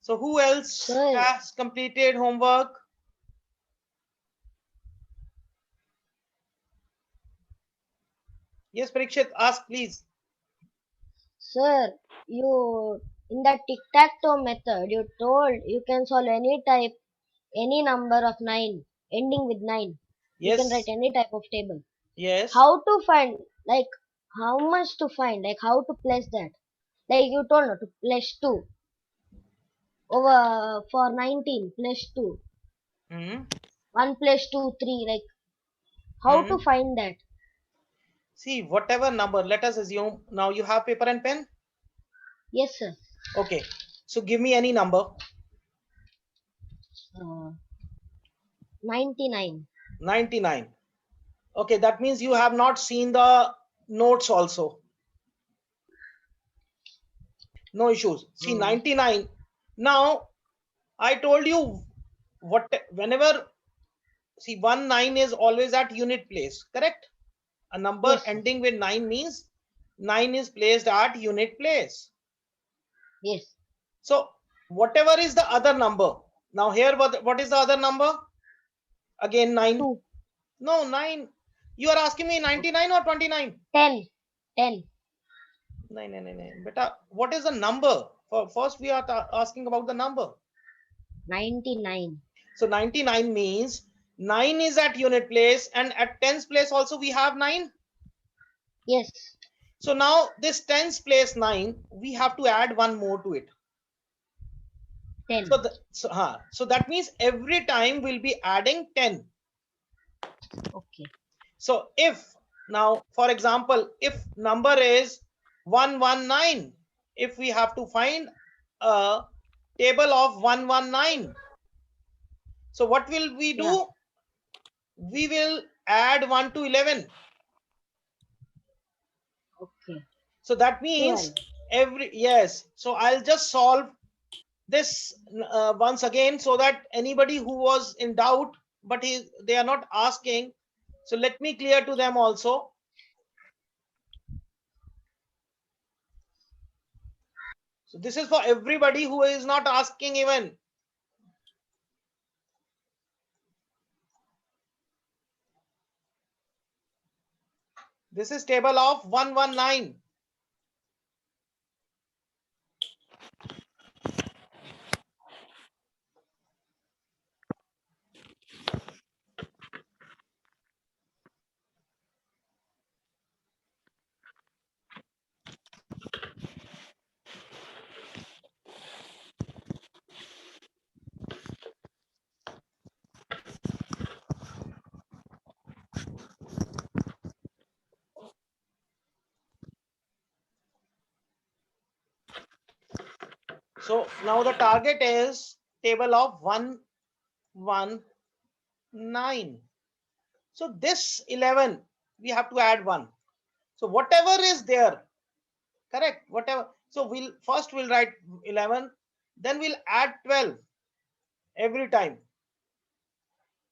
So who else Sir, has completed homework? Yes, Parikshit, ask please. sir, you in the tic-tac-toe method, you told you can solve any number of 9, ending with 9. You can write Yes, any type of table. yes. How to find, like, how much to find, like, how to place that? Like, you told no, to place 2 over for 19, place 2. Hmm. 1 plus 2, 3, like, how to Hmm. find that? See, whatever number, let us assume now you have paper and pen. Yes, sir. Okay. So give me any number. Uh, 99. 99. Okay, that means you have not seen the notes also. No issues. See, Uh, 99. Now, I told you whenever, see, 19 is always at unit place, correct? A number yes, sir. ending with 9 means 9 is placed at unit place. Yes. So, whatever is the other number. Now, here, what is the other number? Again, 9. 2. No, 9. You are asking me 99 or 29? 10. 10. No, no, no, no. Beta, what is the number? First, we are asking about the number. 99. So 99 means 9 is at unit place, and at tens place also we have 9. Yes. So now this tens place 9, we have to add one more to it. 10. So that means every time we'll be adding 10. Okay. So if now, for example, if number is 119, if we have to find a table of 119, so what will we Yeah. do? We will add 1 to 11. Okay. So that means 12. yes. So I'll just solve this once again so that anybody who was in doubt, but they are not asking. So let me clear to them also. So this is for everybody who is not asking even. This is table of 119. So now the target is table of 119. So this 11, we have to add 1. So whatever is there, correct, whatever. So we'll write 11, then we'll add 12 every time.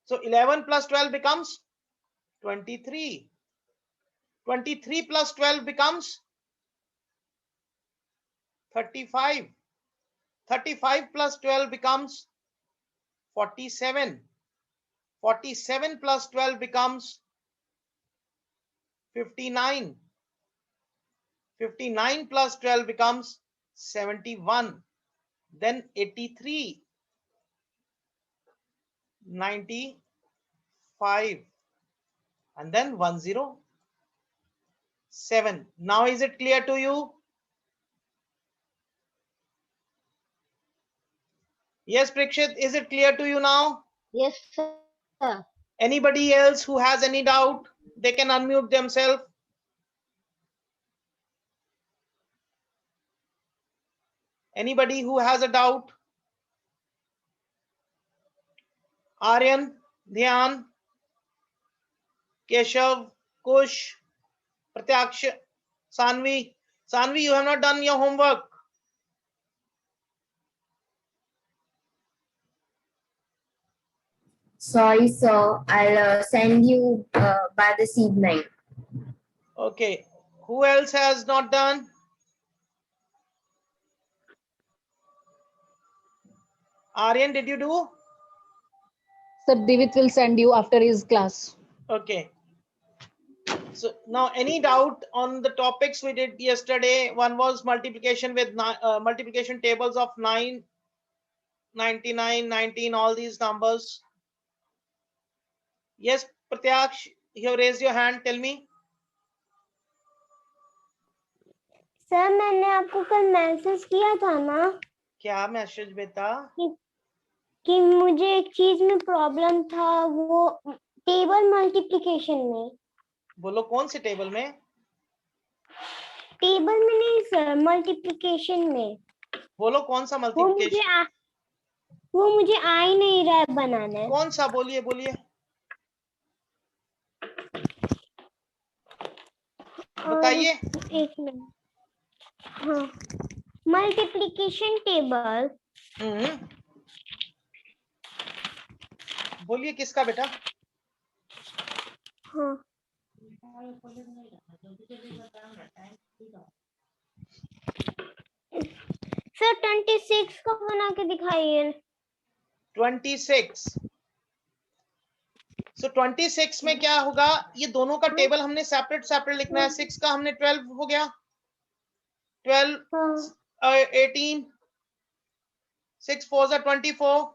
So 11 plus 12 becomes 23. 23 plus 12 becomes 35. 35 plus 12 becomes 47. 47 plus 12 becomes 59. 59 plus 12 becomes 71. Then 83. 95. And then 107. Now is it clear to you? Yes, Prikshit, is it clear to you now? Yes, sir. Anybody else who has any doubt, they can unmute themselves. Anybody who has a doubt? Aryan, Dhyan, Keshav, Kush, Pratyaksh, Sanvi. Sanvi, you have not done your homework. Sorry, sir. I'll send you by this evening. Okay. Who else has not done? Aryan, did you do? Sir, Divit will send you after his class. Okay. So now any doubt on the topics we did yesterday? One was multiplication with multiplication tables of 9, 99, 19, all these numbers. Yes, Pratyaksh, you have raised your hand. Tell me. Sir मैंने आपको कल message किया था ना क्या message बेटा? कि मुझे एक चीज में प्रॉब्लम था, वो टेबल मल्टीप्लिकेशन में। बोलो कौन से टेबल में? टेबल में नहीं सर, मल्टीप्लिकेशन में। बोलो कौन सा वो मल्टीप्लिकेशन? मुझे आ ही नहीं रहा है बनाने। कौन सा? बोलिए बोलिए, बताइए। एक मिनट। हाँ, मल्टीप्लिकेशन टेबल। बोलिए किसका बेटा? हाँ सर 26 का बना के दिखाइए। 26। सो 26 में क्या होगा? ये दोनों का टेबल हमने सेपरेट सेपरेट लिखना है। 6 का हमने 12 हो गया, 12 हाँ 18, 6 4 जा 24,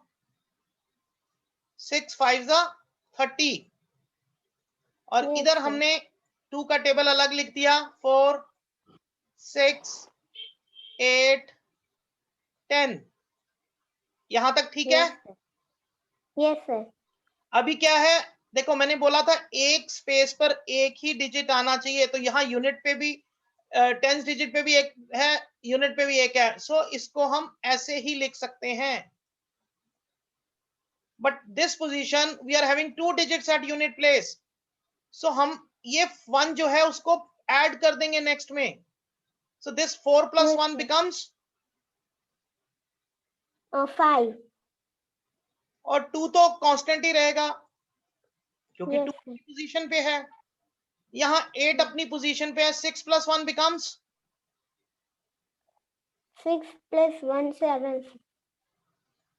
6 5 जा 30, और Yes, इधर sir. हमने 2 का टेबल अलग लिख दिया। 4 6 8 10। यहां तक ठीक है? Yes sir. अभी क्या है, देखो मैंने बोला था एक स्पेस पर एक ही डिजिट आना चाहिए, तो यहाँ यूनिट पे भी 10th डिजिट पे भी एक है, यूनिट पे भी एक है। सो इसको हम ऐसे ही लिख सकते हैं, but this position we are having 2 digits at unit place, so हम ये 1 जो है उसको ऐड कर देंगे नेक्स्ट में। सो दिस 4 + 1 बिकम्स 5 और 2 तो कांस्टेंट ही रहेगा क्योंकि Yes, 2 sir. अपनी पोजीशन पे है। यहाँ 8 अपनी पोजीशन पे है। 6 + 1 बिकम्स 6 + 1 7।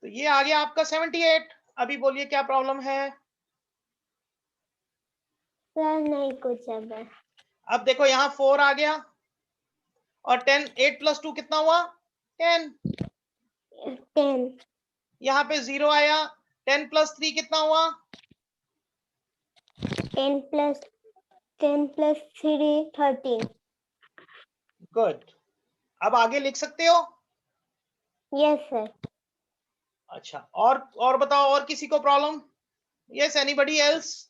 तो ये आ गया आपका 78। अभी बोलिए क्या प्रॉब्लम है? सर नहीं कुछ अब। अब देखो यहाँ 4 आ गया और 10, 8 + 2 कितना हुआ? 10। 10 यहाँ पे 0 आया। 10 + 3 कितना हुआ? 10 + 3 13। गुड। अब आगे लिख सकते हो? Yes sir. अच्छा, और बताओ, और किसी को problem? Yes, anybody else?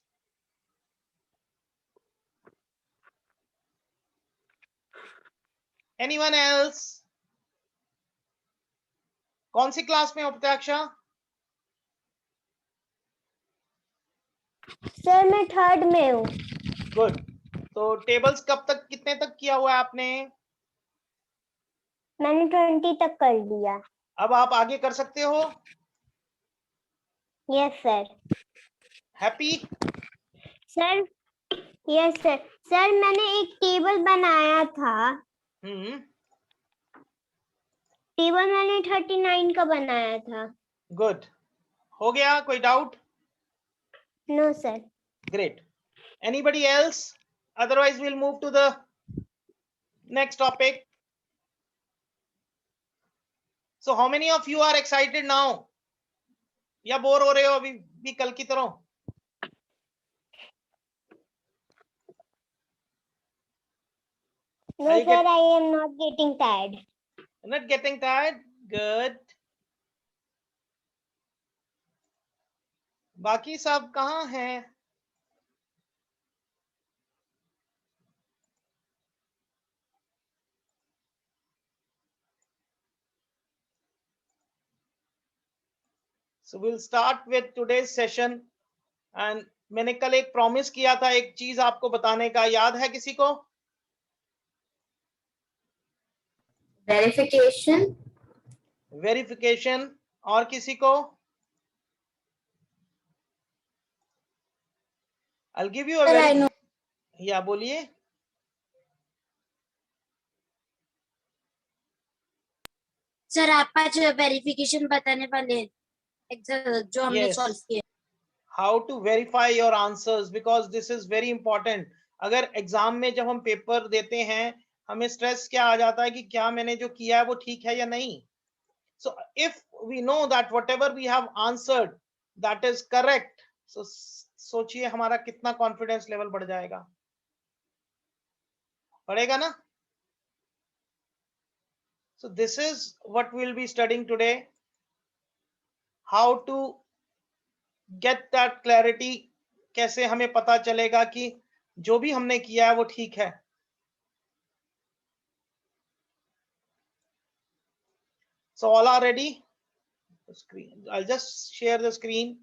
Anyone else? कौन सी क्लास में हो प्रत्याक्षा? सर मैं 3rd में हूँ। गुड। तो टेबल्स कब तक, कितने तक किया हुआ है आपने? मैंने 20 तक कर लिया। अब आप आगे कर सकते हो? Yes sir. Happy? Sir yes sir. Sir मैंने एक टेबल बनाया था। टेबल मैंने 39 का बनाया था। गुड। हो गया? कोई doubt? No sir. Great. Anybody else? Otherwise, we'll move to the next topic. So, how many of you are excited now? या बोर हो रहे हो अभी भी कल की तरह? No sir, I am not getting tired. Not getting tired? Good. बाकी सब कहाँ हैं? So we'll start with today's session. And मैंने कल एक प्रॉमिस किया था एक चीज आपको बताने का, याद है किसी को? Verification. वेरिफिकेशन। और किसी को? I'll give you a Sir, I very, know. या बोलिए। सर आप आज वेरिफिकेशन बताने वाले हैं। जो हमने Yes. सॉल्व किए। How to verify your answers, because this is very important. अगर एग्जाम में जब हम पेपर देते हैं, हमें स्ट्रेस क्या आ जाता है कि क्या मैंने जो किया है वो ठीक है या नहीं. So if we know that whatever we have answered that is correct, so सोचिए हमारा कितना कॉन्फिडेंस लेवल बढ़ जाएगा. बढ़ेगा ना? So this is what we'll be studying today. How to get that clarity. कैसे हमें पता चलेगा कि जो भी हमने किया है वो ठीक है. So all are ready? The screen. I'll just share the screen.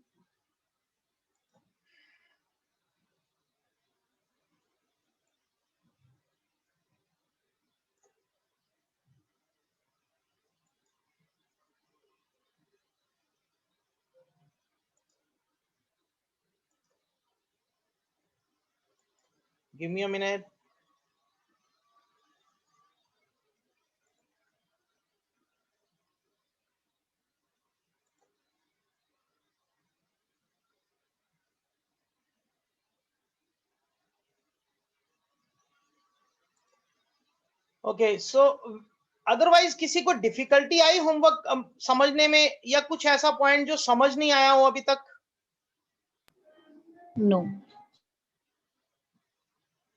Give me a minute. Okay, so otherwise किसी को डिफिकल्टी आई होमवर्क समझने में, या कुछ ऐसा पॉइंट जो समझ नहीं आया हो अभी तक? No.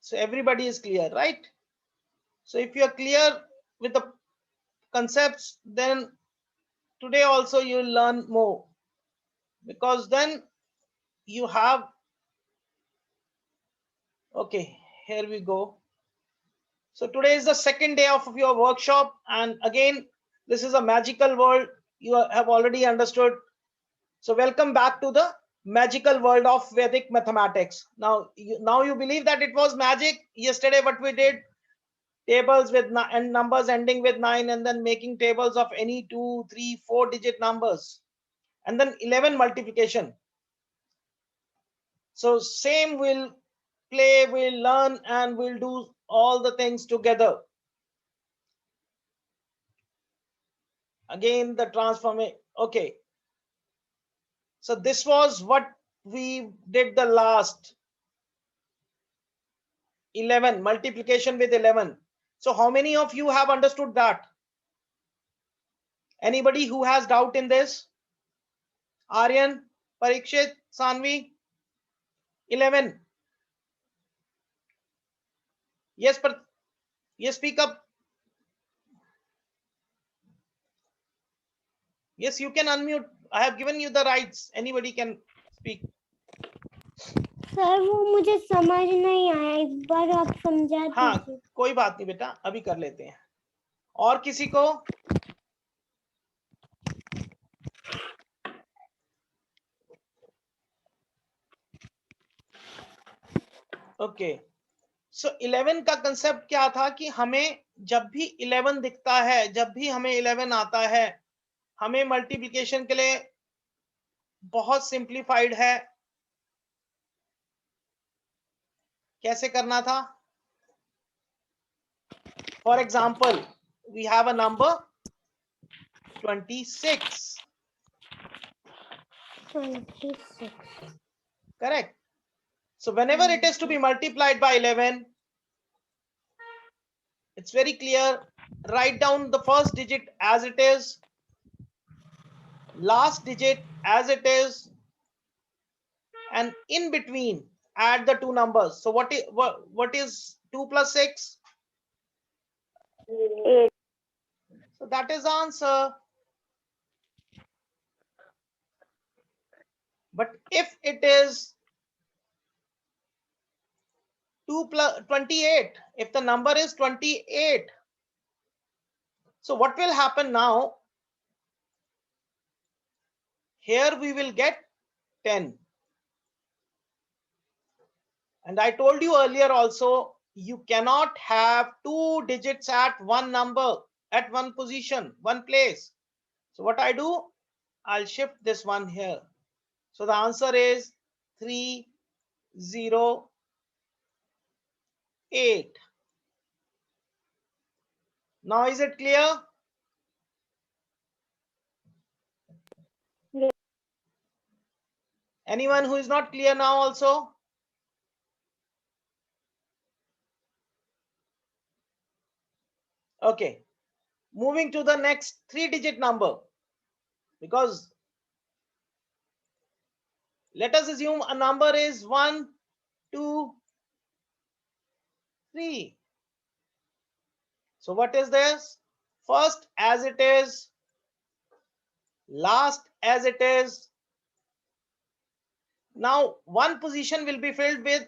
So everybody is clear, right? So if you are clear with the concepts, then today also you will learn more, because then you have, okay, here we go. So today is the second day of your workshop, and again this is a magical world you have already understood. So welcome back to the magical world of Vedic mathematics. Now you believe that it was magic. Yesterday what we did, tables with and numbers ending with 9, and then making tables of any 2, 3, 4 digit numbers, and then 11 multiplication. So same we'll play, we'll learn, and we'll do all the things together. Again the transformation. Okay, so this was what we did the last, 11 multiplication with 11. So how many of you have understood that? Anybody who has doubt in this? Aryan, Parikshit, Sanvi? 11. Yes, but yes, speak up. Yes, you can unmute. I have given you the rights. Anybody can speak. Sir वो मुझे समझ नहीं आया, एक बार आप समझा हाँ, दीजिए. कोई बात नहीं बेटा, अभी कर लेते हैं. और किसी को? ओके. सो 11 का कंसेप्ट क्या था कि हमें जब भी 11 दिखता है, जब भी हमें 11 आता है, हमें मल्टीप्लिकेशन के लिए बहुत सिंप्लीफाइड है. कैसे करना था? For example, we have a number 26. 26. Correct. So whenever it is to be multiplied by 11, it's very clear. Write down the first digit as it is, last digit as it is, and in between add the two numbers. So what is 2 plus 6? 8. So that is the answer. But if it is 2 plus 28, if the number is 28, so what will happen now? Here we will get 10. And I told you earlier also, you cannot have two digits at one number, at one position, one place. So what I do, I'll shift this one here. So the answer is 308. Now is it clear? Yes. Anyone who is not clear now also? Okay. Moving to the next 3-digit number, because let us assume a number is 1, 2, 3. So what is this? First as it is, last as it is. Now one position will be filled with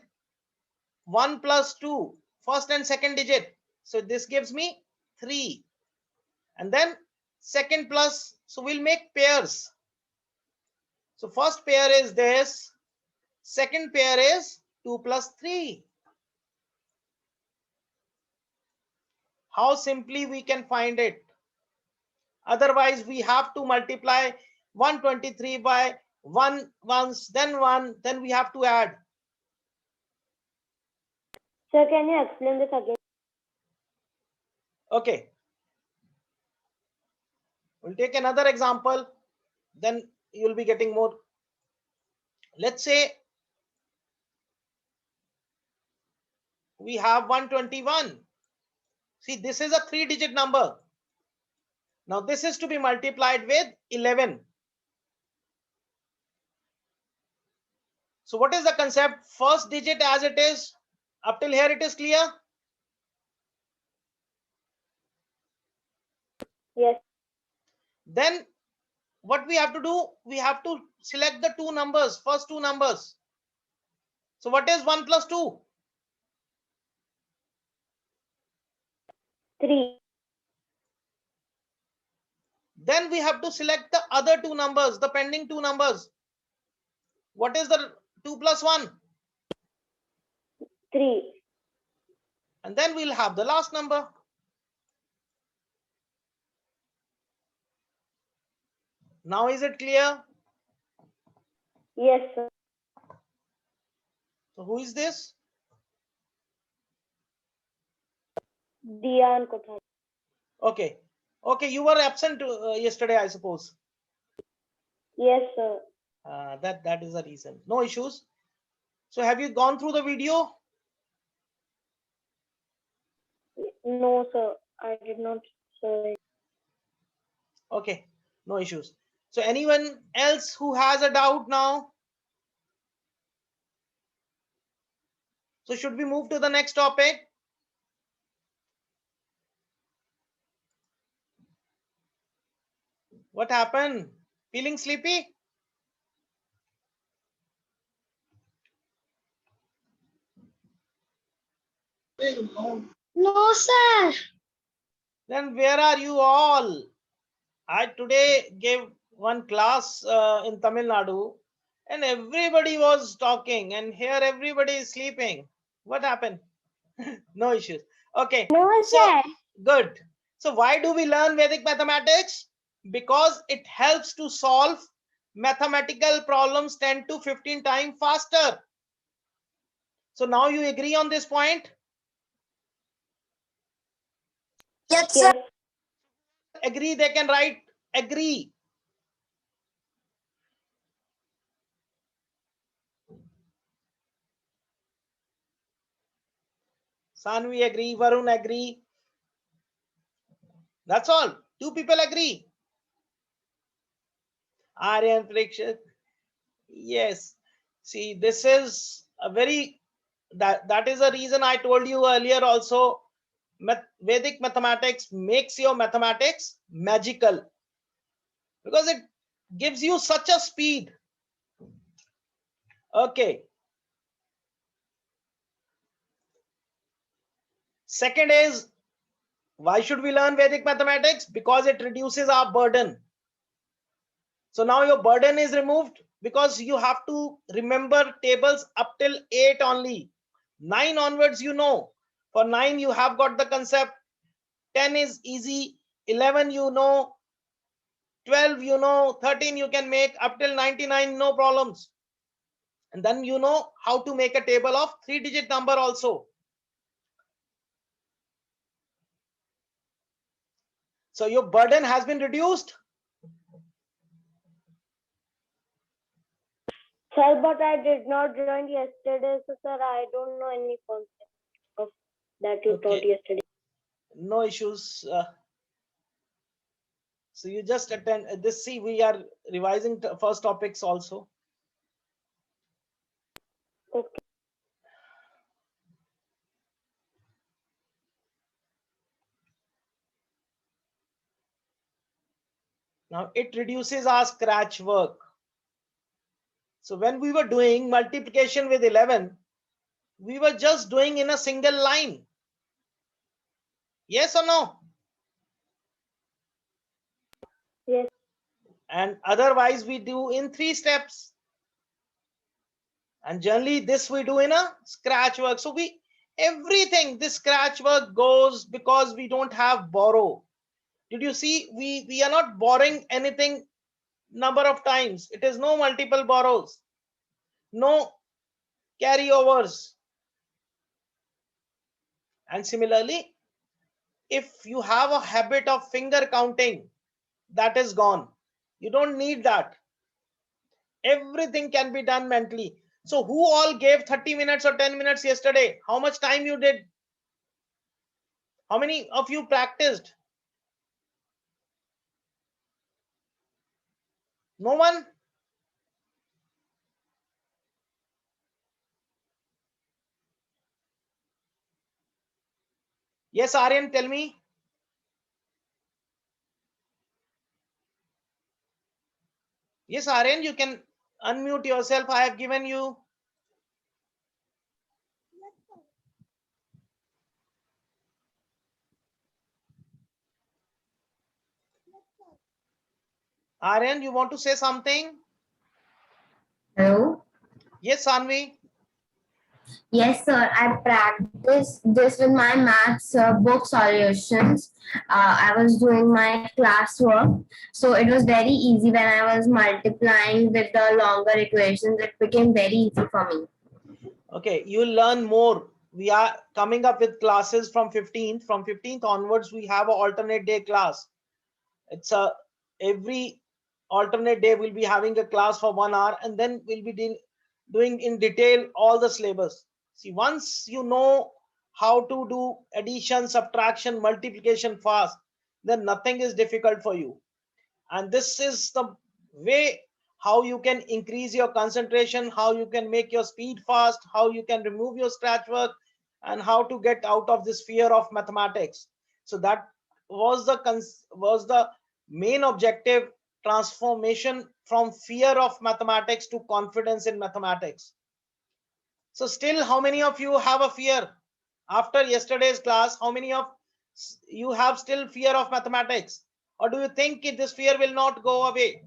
1 plus 2, first and second digit. So this gives me 3. And then second plus, so we'll make pairs. So first pair is this, second pair is 2 plus 3. How simply we can find it? Otherwise we have to multiply 123 by 1 once, then 1, then we have to add. Sir, can you explain this again? Okay, we'll take another example, then you'll be getting more. Let's say we have 121. See, this is a 3-digit number. Now this is to be multiplied with 11. So what is the concept? First digit as it is. Up till here it is clear? Yes. Then what we have to do? We have to select the two numbers, first two numbers. So what is 1 plus 2? 3. Then we have to select the other two numbers, the pending two numbers. What is the 2 plus 1? 3. And then we'll have the last number. Now is it clear? Yes, sir. So who is this? Diyan Kothari. Okay. Okay, you were absent yesterday, I suppose. Yes, sir. That is the reason. No issues. So have you gone through the video? No, sir. I did not, sir. Okay, no issues. So anyone else who has a doubt now? So should we move to the next topic? What happened? Feeling sleepy? No, sir. Then where are you all? I today gave one class in Tamil Nadu and everybody was talking, and here everybody is sleeping. What happened? No issues. Okay. No, So sir. good. So why do we learn Vedic mathematics? Because it helps to solve mathematical problems 10 to 15 times faster. So now you agree on this point? Yes, Yes. Agree, they can write agree. Sanvi agree, Varun agree. That's all. 2 people agree. Aryan, Prakshit. Yes. See, this is a very, that is the reason I told you earlier also. Vedic mathematics makes your mathematics magical because it gives you such a speed. Okay. Second is, why should we learn Vedic mathematics? Because it reduces our burden. So now your burden is removed because you have to remember tables up till 8 only. 9 onwards, you know. For 9, you have got the concept. 10 is easy. 11, you know. 12, you know. 13, you can make. Up till 99, no problems. And then you know how to make a table of 3-digit number also. So your burden has been reduced. Sir, but I did not join yesterday, so sir, I don't know any concept of that you taught Okay, yesterday. no issues. So you just attend this. See, we are revising first topics also. Okay. Now it reduces our scratch work. So when we were doing multiplication with 11, we were just doing in a single line. Yes or no? Yes. And otherwise we do in 3 steps. And generally this we do in a scratch work. So everything, this scratch work goes because we don't have borrow. Did you see? We are not borrowing anything number of times. It is no multiple borrows, no carryovers. And similarly, if you have a habit of finger counting, that is gone. You don't need that. Everything can be done mentally. So who all gave 30 minutes or 10 minutes yesterday? How much time you did? How many of you practiced? No one? Yes, Aryan, tell me. Yes, Aryan, you can unmute yourself. I have given you. Aryan, you want to say something? Hello? Yes, Sanvi. Yes, sir. I practiced this with my maths book solutions. I was doing my classwork, so it was very easy when I was multiplying with the longer equations. It became very easy for me. Okay, you'll learn more. We are coming up with classes from 15th. From 15th onwards, we have an alternate day class. It's a every alternate day we'll be having a class for 1 hour, and then we'll be doing in detail all the syllabus. See, once you know how to do addition, subtraction, multiplication fast, then nothing is difficult for you. And this is the way how you can increase your concentration, how you can make your speed fast, how you can remove your scratch work, and how to get out of this fear of mathematics. So that was the main objective, transformation from fear of mathematics to confidence in mathematics. So still, how many of you have a fear after yesterday's class? How many of you have still fear of mathematics? Or do you think this fear will not go away?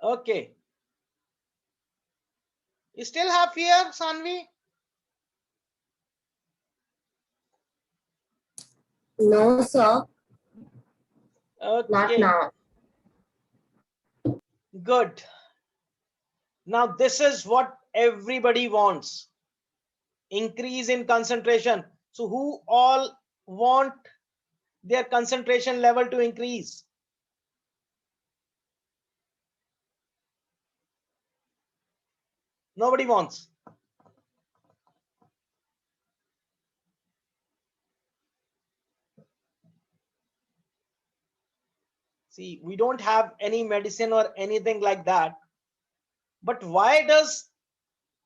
Okay. You still have fear, Sanvi? No, sir. Not Okay, now. good. Now this is what everybody wants. Increase in concentration. So who all want their concentration level to increase? Nobody wants. See, we don't have any medicine or anything like that. But why does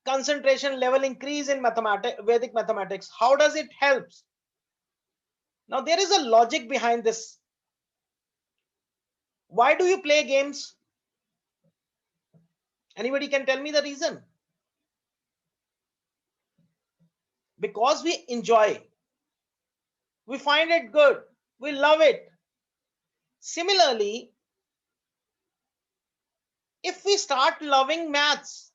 concentration level increase in mathematics, Vedic mathematics? How does it help? Now there is a logic behind this. Why do you play games? Anybody can tell me the reason? Because we enjoy. We find it good. We love it. Similarly, if we start loving maths,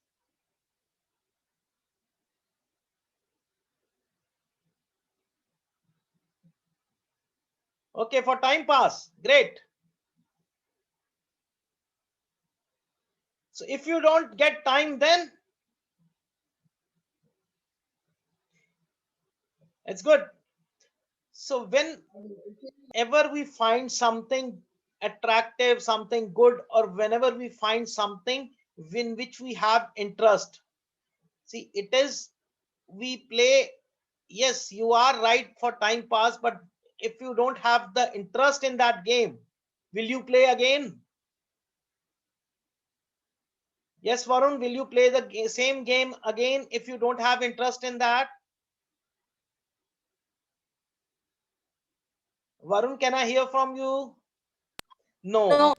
okay, for time pass, great. So if you don't get time, then It's good. So whenever we find something attractive, something good, or whenever we find something in which we have interest, see, it is, we play. Yes, you are right for time pass, but if you don't have the interest in that game, will you play again? Yes, Varun, will you play the same game again if you don't have interest in that? Varun, can I hear from you? No.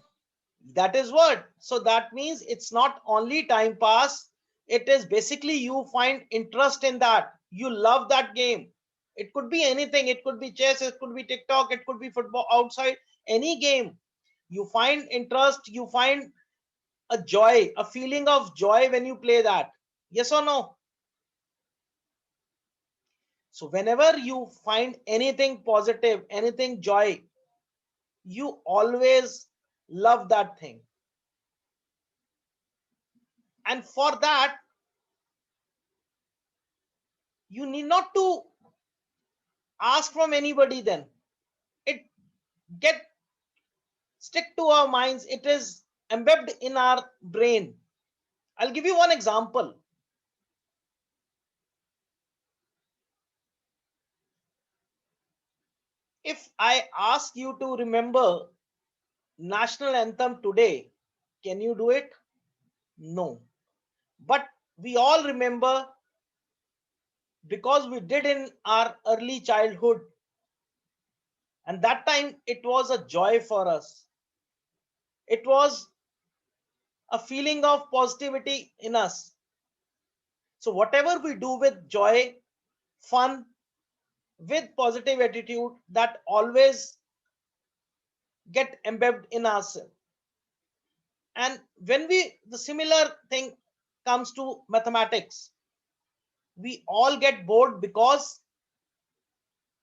That is what. So that means it's not only time pass, it is basically you find interest in that. You love that game. It could be anything. It could be chess, it could be TikTok, it could be football outside, any game. You find interest, you find a joy, a feeling of joy when you play that. Yes or no? So whenever you find anything positive, anything joy, you always love that thing. And for that, you need not to ask from anybody. Then it get stick to our minds. It is embedded in our brain. I'll give you one example. If I ask you to remember national anthem today, can you do it? No. But we all remember because we did in our early childhood, and that time it was a joy for us. It was a feeling of positivity in us. So whatever we do with joy, fun, with positive attitude, that always get embedded in us. And when the similar thing comes to mathematics, we all get bored because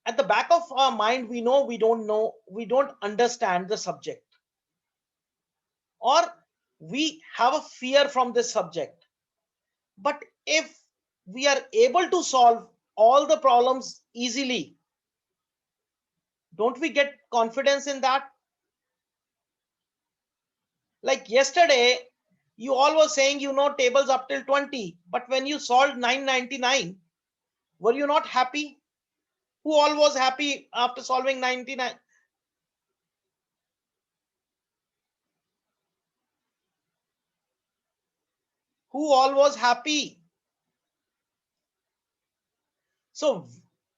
at the back of our mind we know, we don't understand the subject, or we have a fear from this subject. But if we are able to solve all the problems easily, don't we get confidence in that? Like yesterday, you all were saying you know tables up till 20, but when you solved 999, were you not happy? Who all was happy after solving 99? Who all was happy? So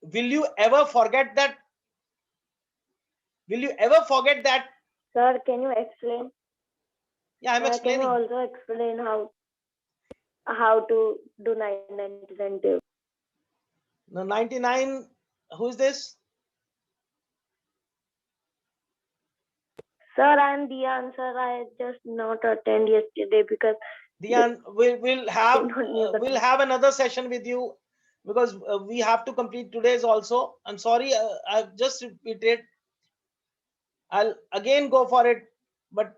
will you ever forget that? Will you ever forget that? Sir, can you explain? Yeah, I'm Can you explaining. also explain how to do 999 table? No, 99. Who is this? Sir, I'm Diyan. Sir, I just not attend yesterday because Diyan, we'll they don't knew the we'll have another session with you because we have to complete today's also. I'm sorry, I've just repeated. I'll again go for it, but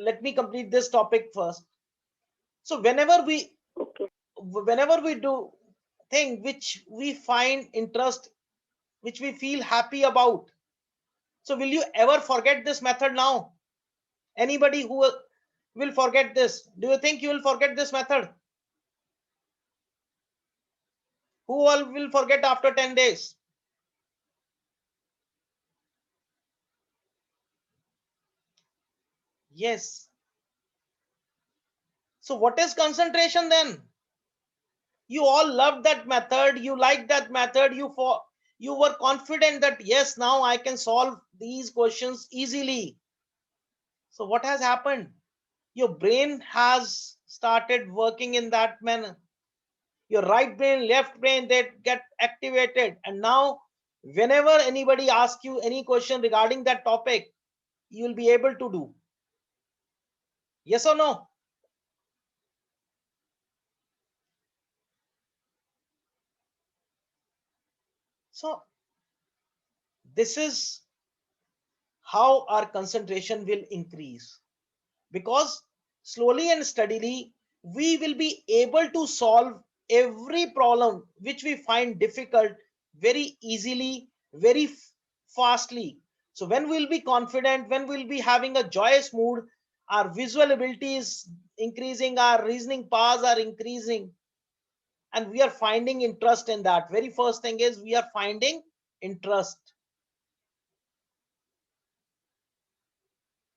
let me complete this topic first. So okay. whenever we do thing which we find interest, which we feel happy about, so will you ever forget this method now? Anybody who will forget this? Do you think you will forget this method? Who all will forget after 10 days? Yes. So what is concentration then? You all loved that method, you liked that method, you were confident that yes, now I can solve these questions easily. So what has happened? Your brain has started working in that manner. Your right brain, left brain, they get activated, and now whenever anybody asks you any question regarding that topic, you will be able to do. Yes or no? So this is how our concentration will increase, because slowly and steadily we will be able to solve every problem which we find difficult very easily, very fastly. So when we'll be confident, when we'll be having a joyous mood, our visual ability is increasing, our reasoning powers are increasing, and we are finding interest in that. Very first thing is we are finding interest.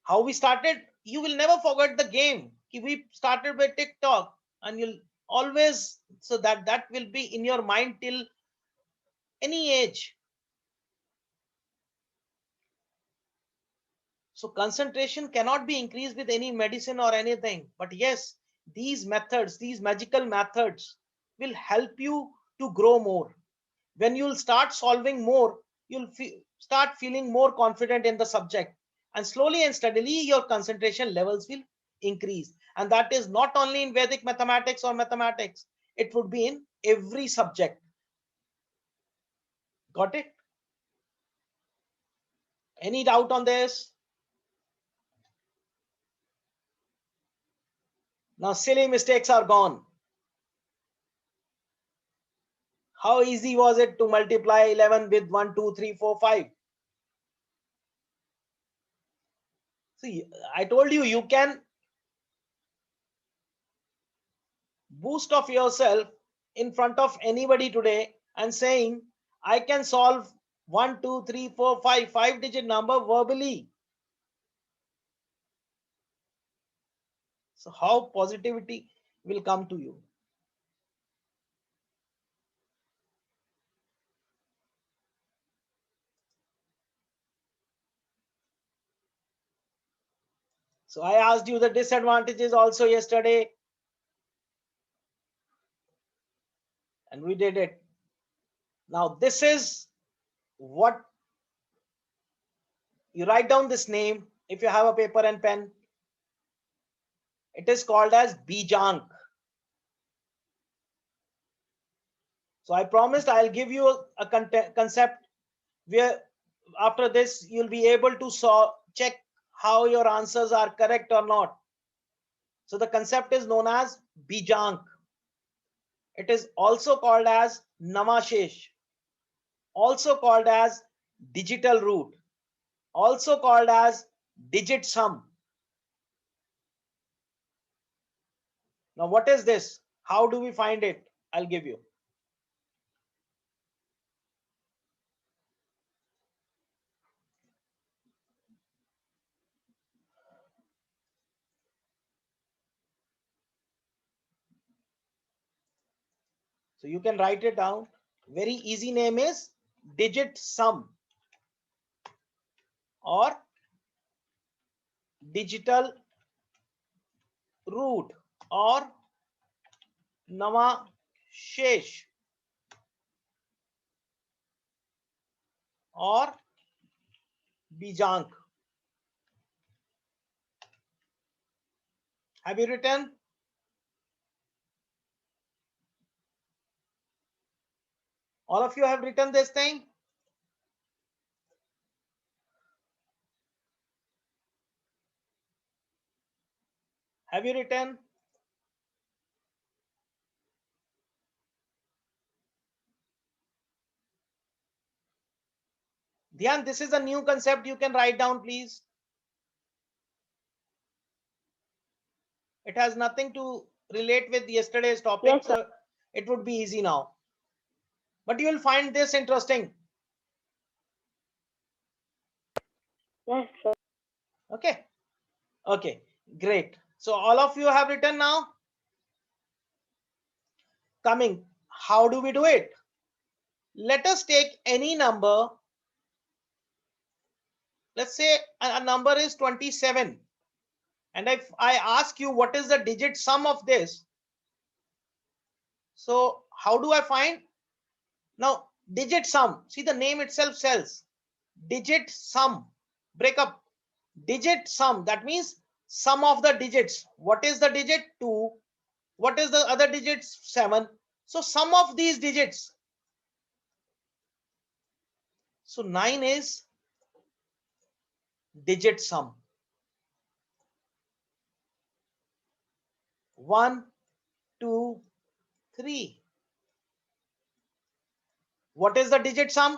How we started, you will never forget the game. We started with TikTok, and you'll always, so that will be in your mind till any age. So concentration cannot be increased with any medicine or anything. But yes, these methods, these magical methods will help you to grow more. When you'll start solving more, you'll start feeling more confident in the subject. And slowly and steadily, your concentration levels will increase. And that is not only in Vedic mathematics or mathematics, it would be in every subject. Got it? Any doubt on this? Now, silly mistakes are gone. How easy was it to multiply 11 with 1, 2, 3, 4, 5? See, I told you, you can boast of yourself in front of anybody today and saying, I can solve 1, 2, 3, 4, 5, 5-digit number verbally. So how positivity will come to you? So I asked you the disadvantages also yesterday, and we did it. Now this is what you write down this name. If you have a paper and pen, it is called as Bijank. So I promised I'll give you a concept where after this you'll be able to check how your answers are correct or not. So the concept is known as Bijank. It is also called as Namashesh, also called as digital root, also called as digit sum. Now what is this? How do we find it? I'll give you. So you can write it down. Very easy name is digit sum or digital root or Namashesh or Bijank. Have you written? All of you have written this thing? Have you written? Dhyan, this is a new concept you can write down, please. It has nothing to relate with yesterday's topic, Yes, so it would be easy now. But you will find this interesting. yes, sir. Okay. Okay, great. So all of you have written now. Coming, how do we do it? Let us take any number. Let's say a number is 27. And if I ask you what is the digit sum of this, so how do I find? Now, digit sum, see the name itself says digit sum, break up, digit sum, that means sum of the digits. What is the digit? 2. What is the other digits? 7. So sum of these digits. So 9 is digit sum. 1, 2, 3. What is the digit sum?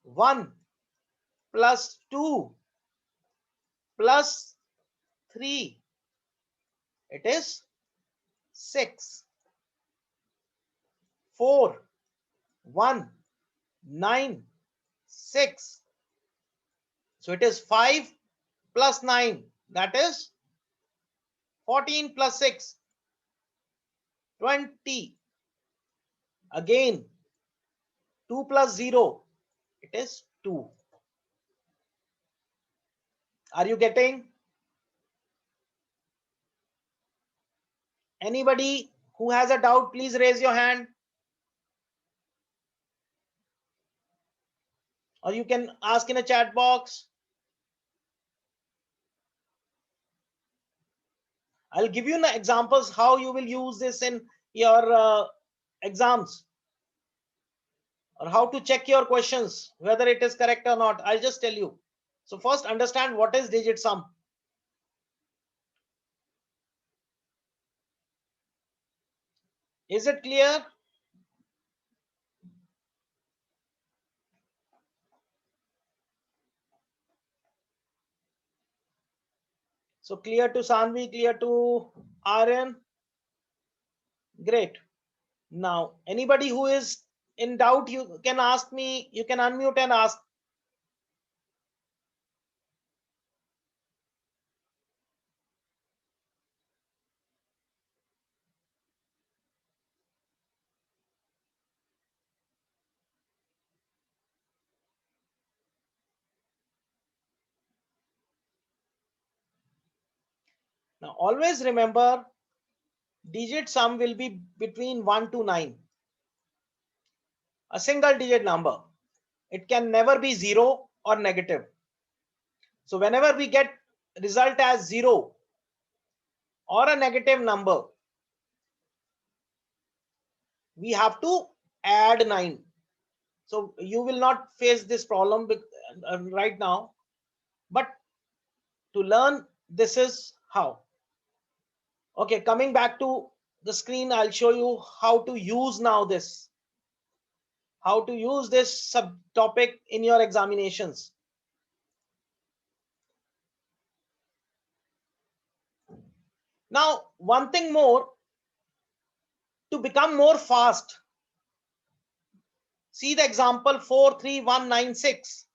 1 plus 2 plus 3. It is 6. 4, 1, 9, 6. So it is 5 plus 9. That is 14 plus 6. 20. Again 2 plus 0. It is 2. Are you getting? Anybody who has a doubt, please raise your hand. Or you can ask in a chat box. I'll give you examples how you will use this in your exams, or how to check your questions, whether it is correct or not. I'll just tell you. So first understand what is digit sum. Is it clear? So clear to Sanvi, clear to Aryan. Great. Now, anybody who is in doubt, you can ask me, you can unmute and ask. Now, always remember, digit sum will be between 1 to 9. A single digit number. It can never be 0 or negative. So whenever we get result as 0 or a negative number, we have to add 9. So you will not face this problem right now, but to learn, this is how. Okay, coming back to the screen, I'll show you how to use now this, how to use this subtopic in your examinations. Now, one thing more, to become more fast. See the example 43196.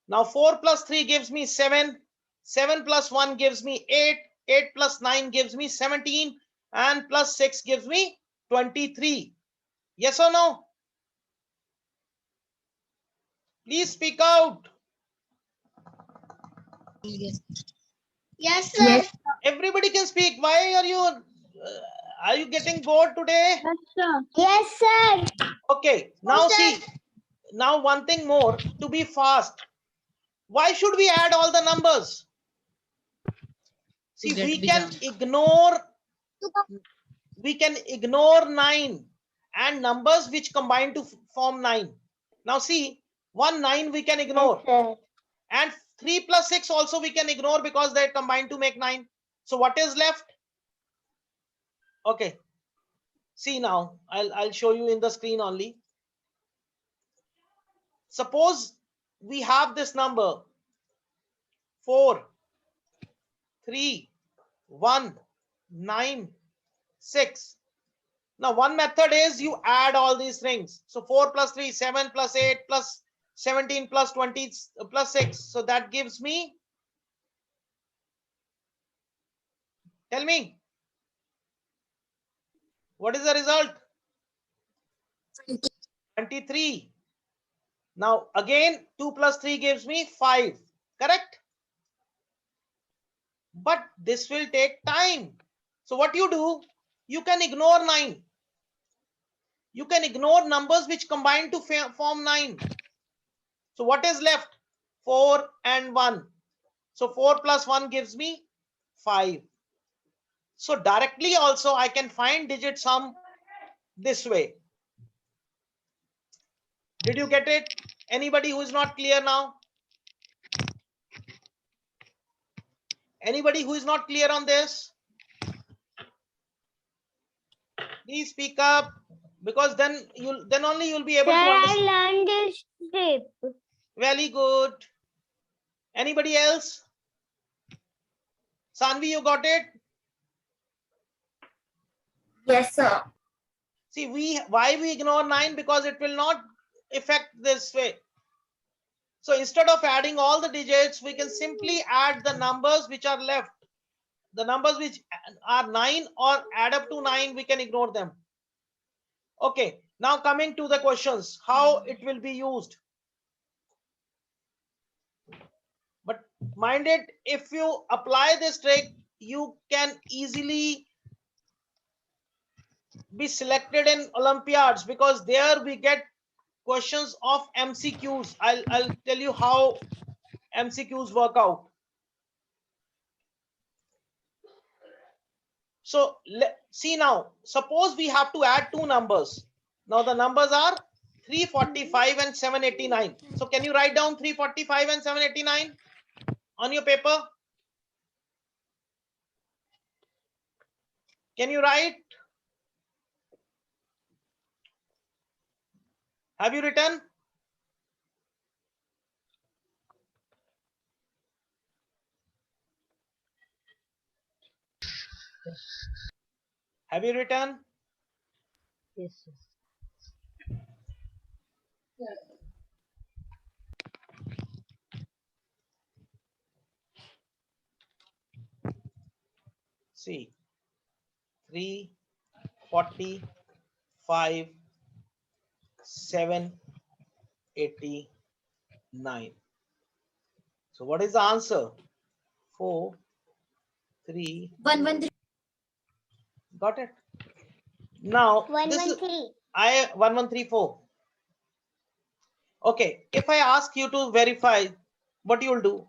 Now 4 plus 3 gives me 7. 7 plus 1 gives me 8. 8 plus 9 gives me 17. And plus 6 gives me 23. Yes or no? Please speak out. Yes, sir. Yes. Everybody can speak. Why are you getting bored today? Yes, sir. Okay, now see, now one thing more, to be fast. Why should we add all the numbers? See, we can ignore 9 and numbers which combine to form 9. Now see, 1 9 we can ignore, Sir. and 3 plus 6 also we can ignore because they combine to make 9. So what is left? Okay, see now, I'll show you in the screen only. Suppose we have this number 4 3 1 9 6. Now one method is you add all these things. So 4 plus 3, 7 plus 8 plus 17 plus 20 plus 6. So that gives me, tell me, what is the result? 23. Now again 2 plus 3 gives me 5. Correct? But this will take time. So what you do, you can ignore 9. You can ignore numbers which combine to form 9. So what is left? 4 and 1. So 4 plus 1 gives me 5. So directly also I can find digit sum this way. Did you get it? Anybody who is not clear now? Anybody who is not clear on this? Please speak up, because then only you'll be able Sir, to I understand. learned this strip. Very good. Anybody else? Sanvi, you got it? Yes, sir. See, why we ignore 9? Because it will not affect this way. So instead of adding all the digits, we can simply add the numbers which are left. The numbers which are 9 or add up to 9, we can ignore them. Okay, now coming to the questions, how it will be used. But mind it, if you apply this trick, you can easily be selected in Olympiads, because there we get questions of MCQs. I'll tell you how MCQs work out. So see now, suppose we have to add two numbers. Now the numbers are 345 and 789. So can you write down 345 and 789 on your paper? Can you write? Have you written? Have you written? Yes, sir. See, 345, 789. So what is the answer? 4, 3. 113. Got it? Now this is 113. 1134. Okay, if I ask you to verify, what you will do?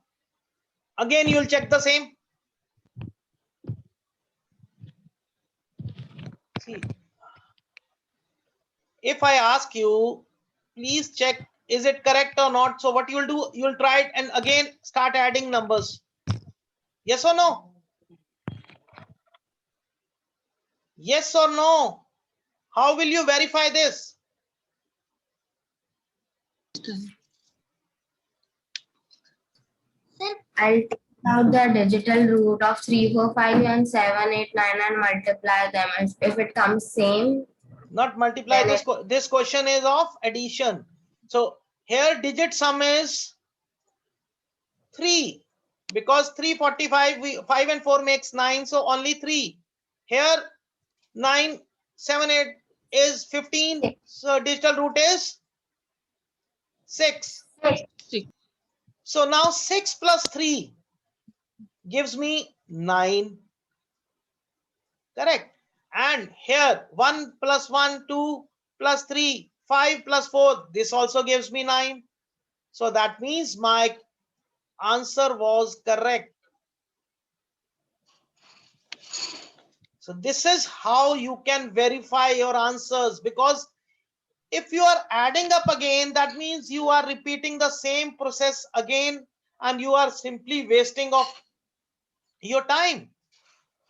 Again, you will check the same. See, if I ask you, please check, is it correct or not? So what you will do, you will try it and again start adding numbers. Yes or no? Yes or no? How will you verify this? I'll take out the digital root of 345 and 789 and multiply them. If it comes same, Not multiply. then This question is of addition. So here digit sum is 3, because 345, 5 and 4 makes 9, so only 3. Here 9, 7, 8 is 15, so digital root is 6. So now 6 plus 3 gives me 9. Correct. And here 1 plus 1, 2 plus 3, 5 plus 4, this also gives me 9. So that means my answer was correct. So this is how you can verify your answers, because if you are adding up again, that means you are repeating the same process again and you are simply wasting of your time.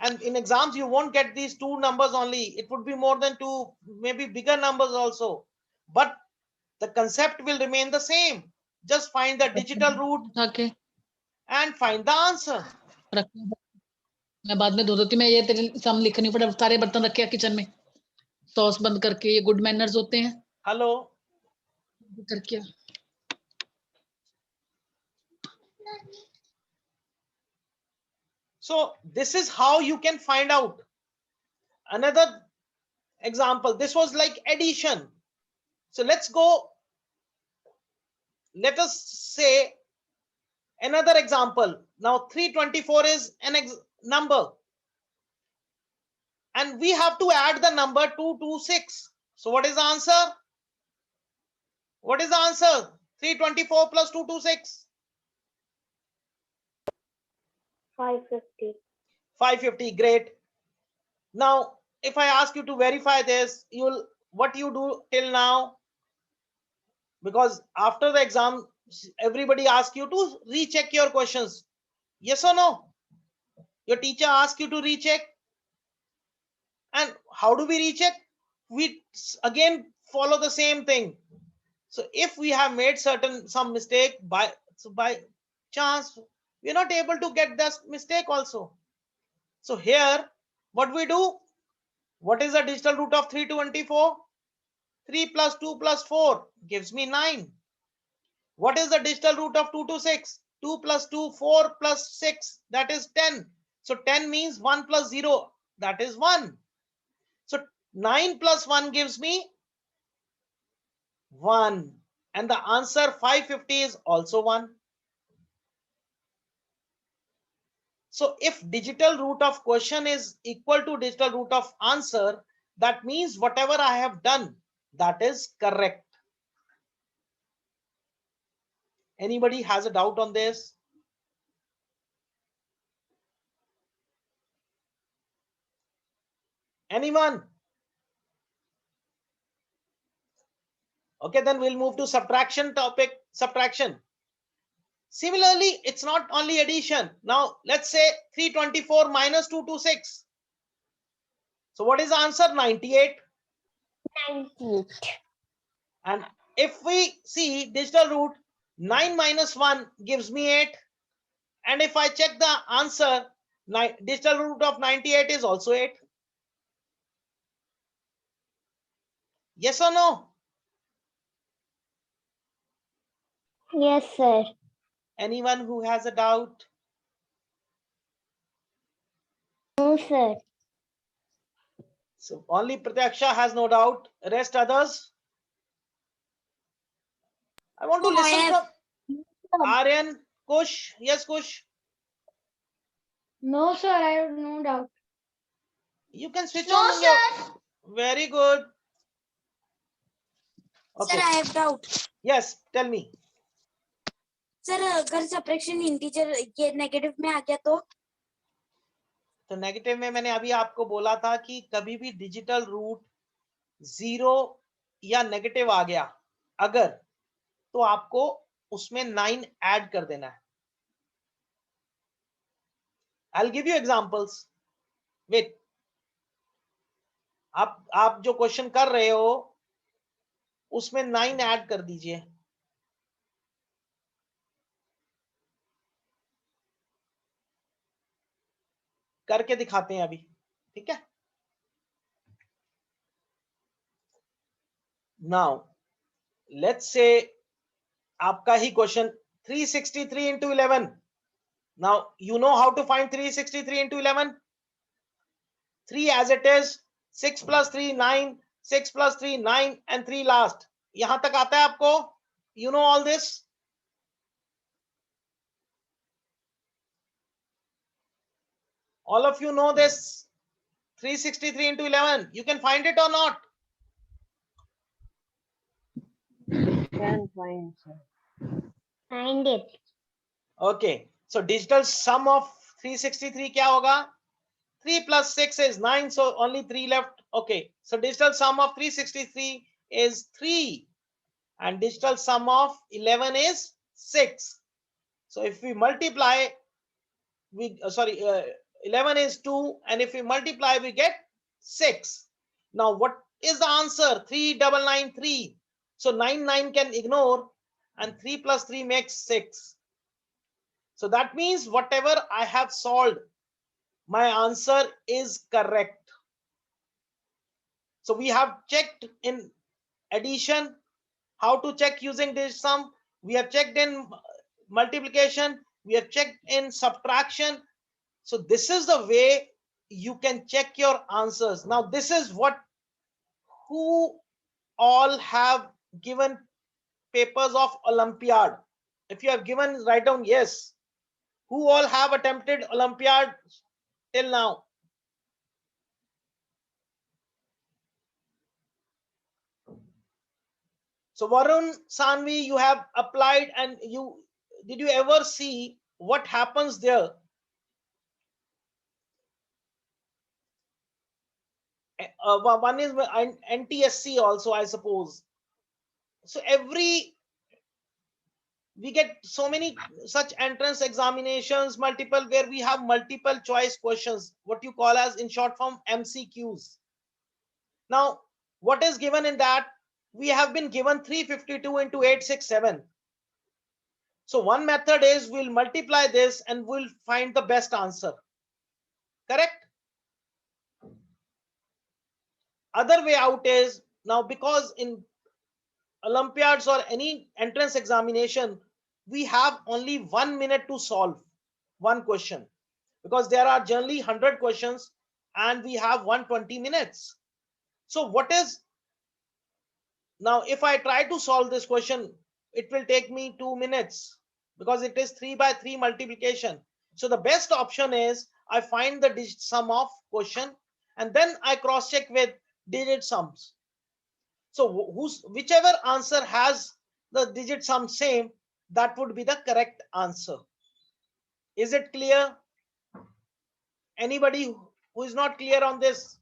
And in exams, you won't get these two numbers only. It would be more than two, maybe bigger numbers also. But the concept will remain the same. Just find the digital root Okay. and find the answer. मैं बाद में धो देती हूँ। मैं ये तेरे सम लिखनी पड़े, सारे बर्तन रखे हैं किचन में, सॉस बंद करके। ये गुड मैनर्स होते हैं। Hello. करके So this is how you can find out. Another example, this was like addition. So let's go. Let us say another example. Now 324 is an number. And we have to add the number 226. So what is the answer? What is the answer? 324 plus 226. 550. 550. Great. Now, if I ask you to verify this, what you do till now? Because after the exam, everybody asks you to recheck your questions. Yes or no? Your teacher asks you to recheck. And how do we recheck? we again follow the same thing. So if we have made some mistake by chance, we're not able to get this mistake also. So here, what we do? What is the digital root of 324? 3 plus 2 plus 4 gives me 9. What is the digital root of 226? 2 plus 2, 4 plus 6, that is 10. So 10 means 1 plus 0, that is 1. So 9 plus 1 gives me 1. And the answer 550 is also 1. So if digital root of question is equal to digital root of answer, that means whatever I have done, that is correct. Anybody has a doubt on this? Anyone? Okay, then we'll move to subtraction topic, subtraction. Similarly, it's not only addition. Now, let's say 324 minus 226. So what is the answer? 98. 98. And if we see digital root, 9 minus 1 gives me 8. And if I check the answer, digital root of 98 is also 8. Yes or no? Yes, sir. Anyone who has a doubt? No, sir. So only Pratyaksha has no doubt. Rest others? I want to listen from Aryan, Kush. Yes, Kush. No, sir, I have no doubt. You can switch No, on your. sir. Very good. Sir, Okay. I have doubt. Yes, tell me. Sir अगर subtraction integer ये negative में आ गया तो negative में मैंने अभी आपको बोला था कि कभी भी डिजिटल रूट 0 या नेगेटिव आ गया अगर, तो आपको उसमें 9 ऐड कर देना है. I'll give you examples. Wait. आप जो क्वेश्चन कर रहे हो उसमें 9 ऐड कर दीजिए. करके दिखाते हैं अभी, ठीक है. Now let's say आपका ही question 363 into 11. Now you know how to find 363 into 11. 3 as it is, 6 plus 3 9, 6 plus 3 9 and 3 last. यहां तक आता है आपको? You know all this? All of you know this 363 into 11. You can find it or not? Can find, sir. Find it. Okay. So digital sum of 363 क्या होगा? 3 plus 6 is 9, so only 3 left. Okay. So digital sum of 363 is 3 and digital sum of 11 is 6. So if we multiply, 11 is 2, and if we multiply we get 6. Now what is the answer? 3993. So 9 can ignore and 3 plus 3 makes 6. So that means whatever I have solved, my answer is correct. So we have checked in addition, how to check using this sum. We have checked in multiplication. We have checked in subtraction. So this is the way you can check your answers. Now this is what, who all have given papers of Olympiad. If you have given, write down yes. Who all have attempted Olympiad till now? So Varun, Sanvi, you have applied, and did you ever see what happens there? One is NTSC also, I suppose. So we get so many such entrance examinations, multiple, where we have multiple choice questions, what you call as in short form MCQs. Now What is given in that? We have been given 352 into 867. So one method is we'll multiply this and we'll find the best answer. Correct? Other way out is, now because in Olympiads or any entrance examination, we have only 1 minute to solve one question, because there are generally 100 questions and we have 120 minutes. So what is, now if I try to solve this question, it will take me 2 minutes because it is 3 by 3 multiplication. So the best option is I find the digit sum of question and then I cross check with digit sums. So whichever answer has the digit sum same, that would be the correct answer. Is it clear? Anybody who is not clear on this?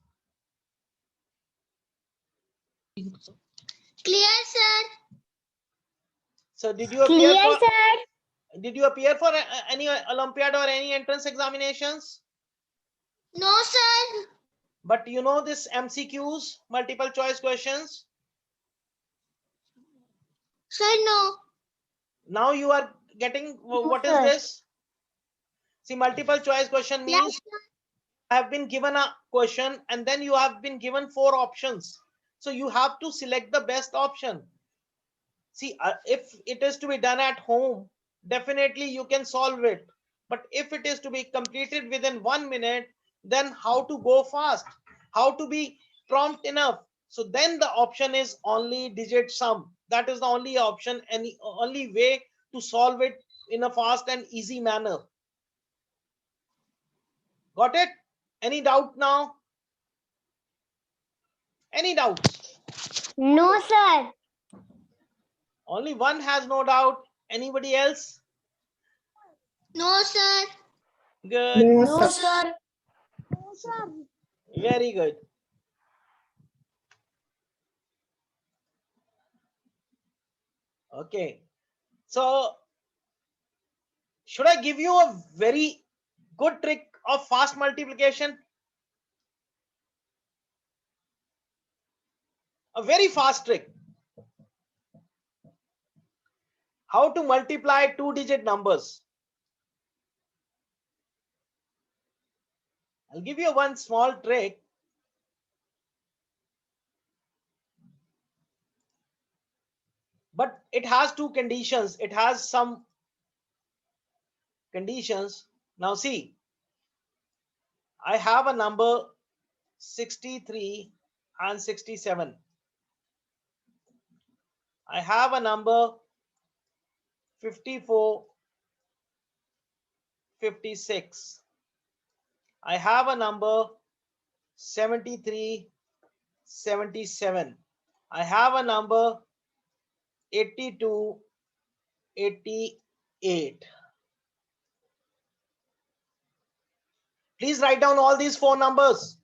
Clear, sir. So did you appear Clear, for sir. did you appear for any Olympiad or any entrance examinations? No, sir. But you know this MCQs, multiple choice questions. Sir, no. Now you are getting what is sir. this? See, multiple choice question Yes, means sir. have been given a question and then you have been given 4 options. So you have to select the best option. See, if it is to be done at home, definitely you can solve it. But if it is to be completed within 1 minute, then how to go fast? How to be prompt enough? So then the option is only digit sum. That is the only option, any only way to solve it in a fast and easy manner. Got it? Any doubt now? Any doubts? No, sir. Only one has no doubt. Anybody else? No, sir. Good. No, sir. Very good. Okay. So should I give you a very good trick of fast multiplication? A very fast trick. How to multiply 2-digit numbers. I'll give you one small trick. But it has 2 conditions. It has some conditions. Now see, I have a number 63 and 67. I have a number 54, 56. I have a number 73, 77. I have a number 82, 88. Please write down all these 4 numbers.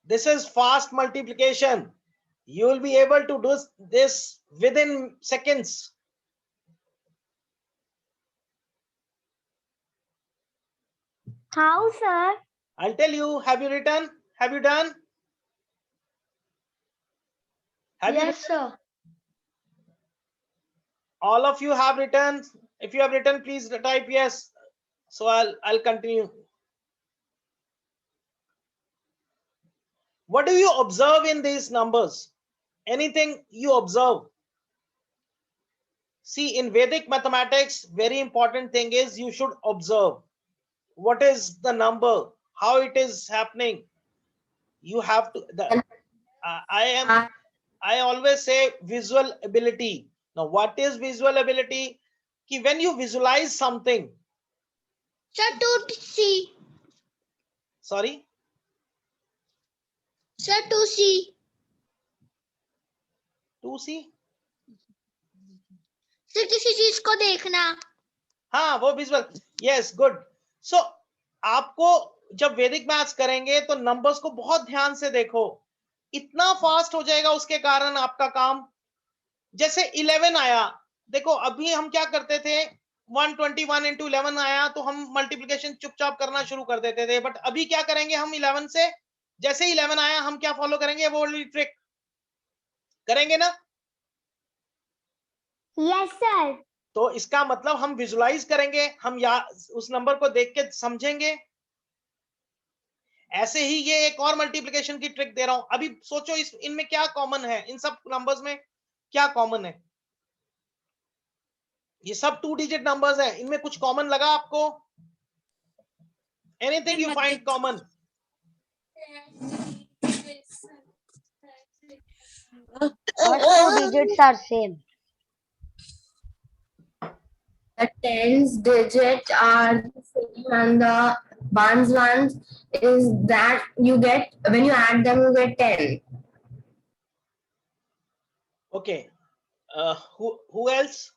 This is fast multiplication. You will be able to do this within seconds. How, sir? I'll tell you. Have you written? Have you done? Have you Yes, sir. all of you have written? If you have written, please type yes. So I'll continue. What do you observe in these numbers? Anything you observe? See, in Vedic mathematics, very important thing is you should observe. What is the number? How it is happening? You have to. I always say visual ability. Now, what is visual ability? When you visualize something. Sir, to see. Sorry. Sir, to see. To see. Sir किसी चीज को देखना. हाँ, वो visual. Yes, good. सो आपको जब वैदिक maths करेंगे तो नंबर्स को बहुत ध्यान से देखो. इतना फास्ट हो जाएगा उसके कारण आपका काम. जैसे 11 आया, देखो अभी हम क्या करते थे, 121 into 11 आया तो हम मल्टीप्लिकेशन चुपचाप करना शुरू कर देते थे, बट अभी क्या करेंगे हम 11 से, जैसे ही 11 आया हम क्या फॉलो करेंगे, वो वाली ट्रिक करेंगे ना। Yes sir. तो इसका मतलब हम विजुलाइज करेंगे, हम या उस नंबर को देख के समझेंगे। ऐसे ही ये एक और मल्टीप्लिकेशन की ट्रिक दे रहा हूं, अभी सोचो इस इनमें क्या कॉमन है, इन सब नंबर्स में क्या कॉमन है। ये सब 2 डिजिट नंबर्स हैं, इनमें कुछ कॉमन लगा आपको? Anything you find common? First two digits are same. The tens digit are the same, and the ones is that you get, when you add them you get 10. Okay. Who else?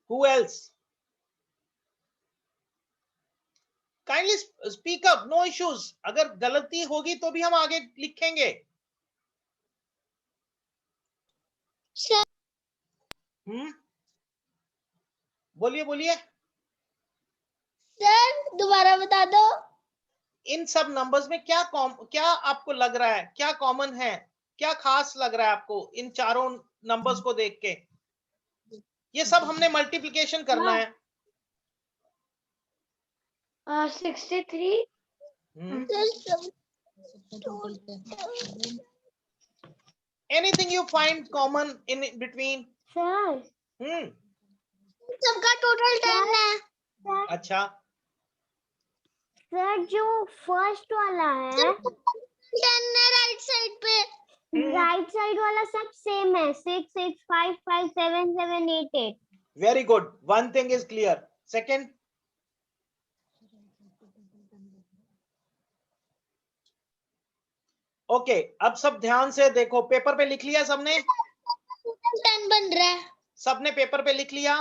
Who else? Kindly speak up, no issues. अगर गलती होगी तो भी हम आगे लिखेंगे। Sir बोलिए बोलिए। सर दोबारा बता दो। इन सब नंबर्स में क्या आपको लग रहा है, क्या कॉमन है, क्या खास लग रहा है आपको इन चारों नंबर्स को देख के? ये सब हमने मल्टीप्लिकेशन करना है। 63। Anything you find common in between? Sir सबका टोटल 10 है। अच्छा, सर जो फर्स्ट वाला है 10 है राइट साइड पे। राइट साइड वाला सब सेम है, 6 6 5 5 7 7 8 8। Very good, one thing is clear. Second, okay अब सब ध्यान से देखो, पेपर पे लिख लिया सबने? 10 बन रहा है। सबने पेपर पे लिख लिया?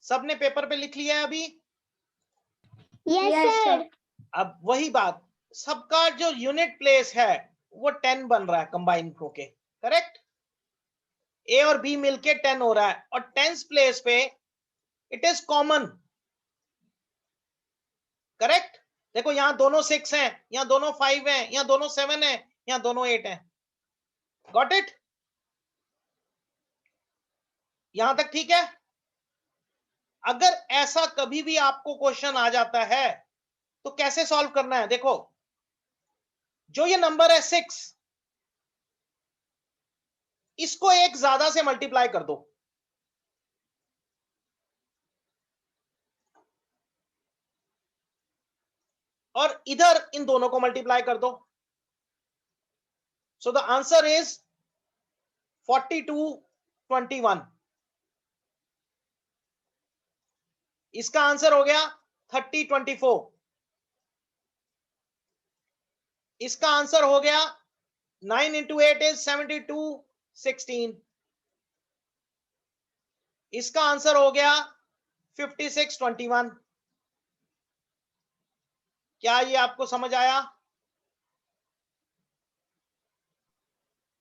सबने पेपर पे लिख लिया है अभी? Yes sir. अब वही बात, सबका जो यूनिट प्लेस है वो 10 बन रहा है कंबाइन होके, करेक्ट? ए और बी मिलके 10 हो रहा है, और 10th प्लेस पे इट इज कॉमन, करेक्ट? देखो यहां दोनों 6 हैं, यहां दोनों 5 हैं, यहां दोनों 7 हैं, यहां दोनों 8 हैं। Got it? यहां तक ठीक है? अगर ऐसा कभी भी आपको क्वेश्चन आ जाता है तो कैसे सॉल्व करना है? देखो जो ये नंबर है 6, इसको एक ज्यादा से मल्टीप्लाई कर दो, और इधर इन दोनों को मल्टीप्लाई कर दो। So the answer is 42 21। इसका आंसर हो गया 30 24। इसका आंसर हो गया 9 into 8 is 72 16। इसका आंसर हो गया 56 21। क्या ये आपको समझ आया?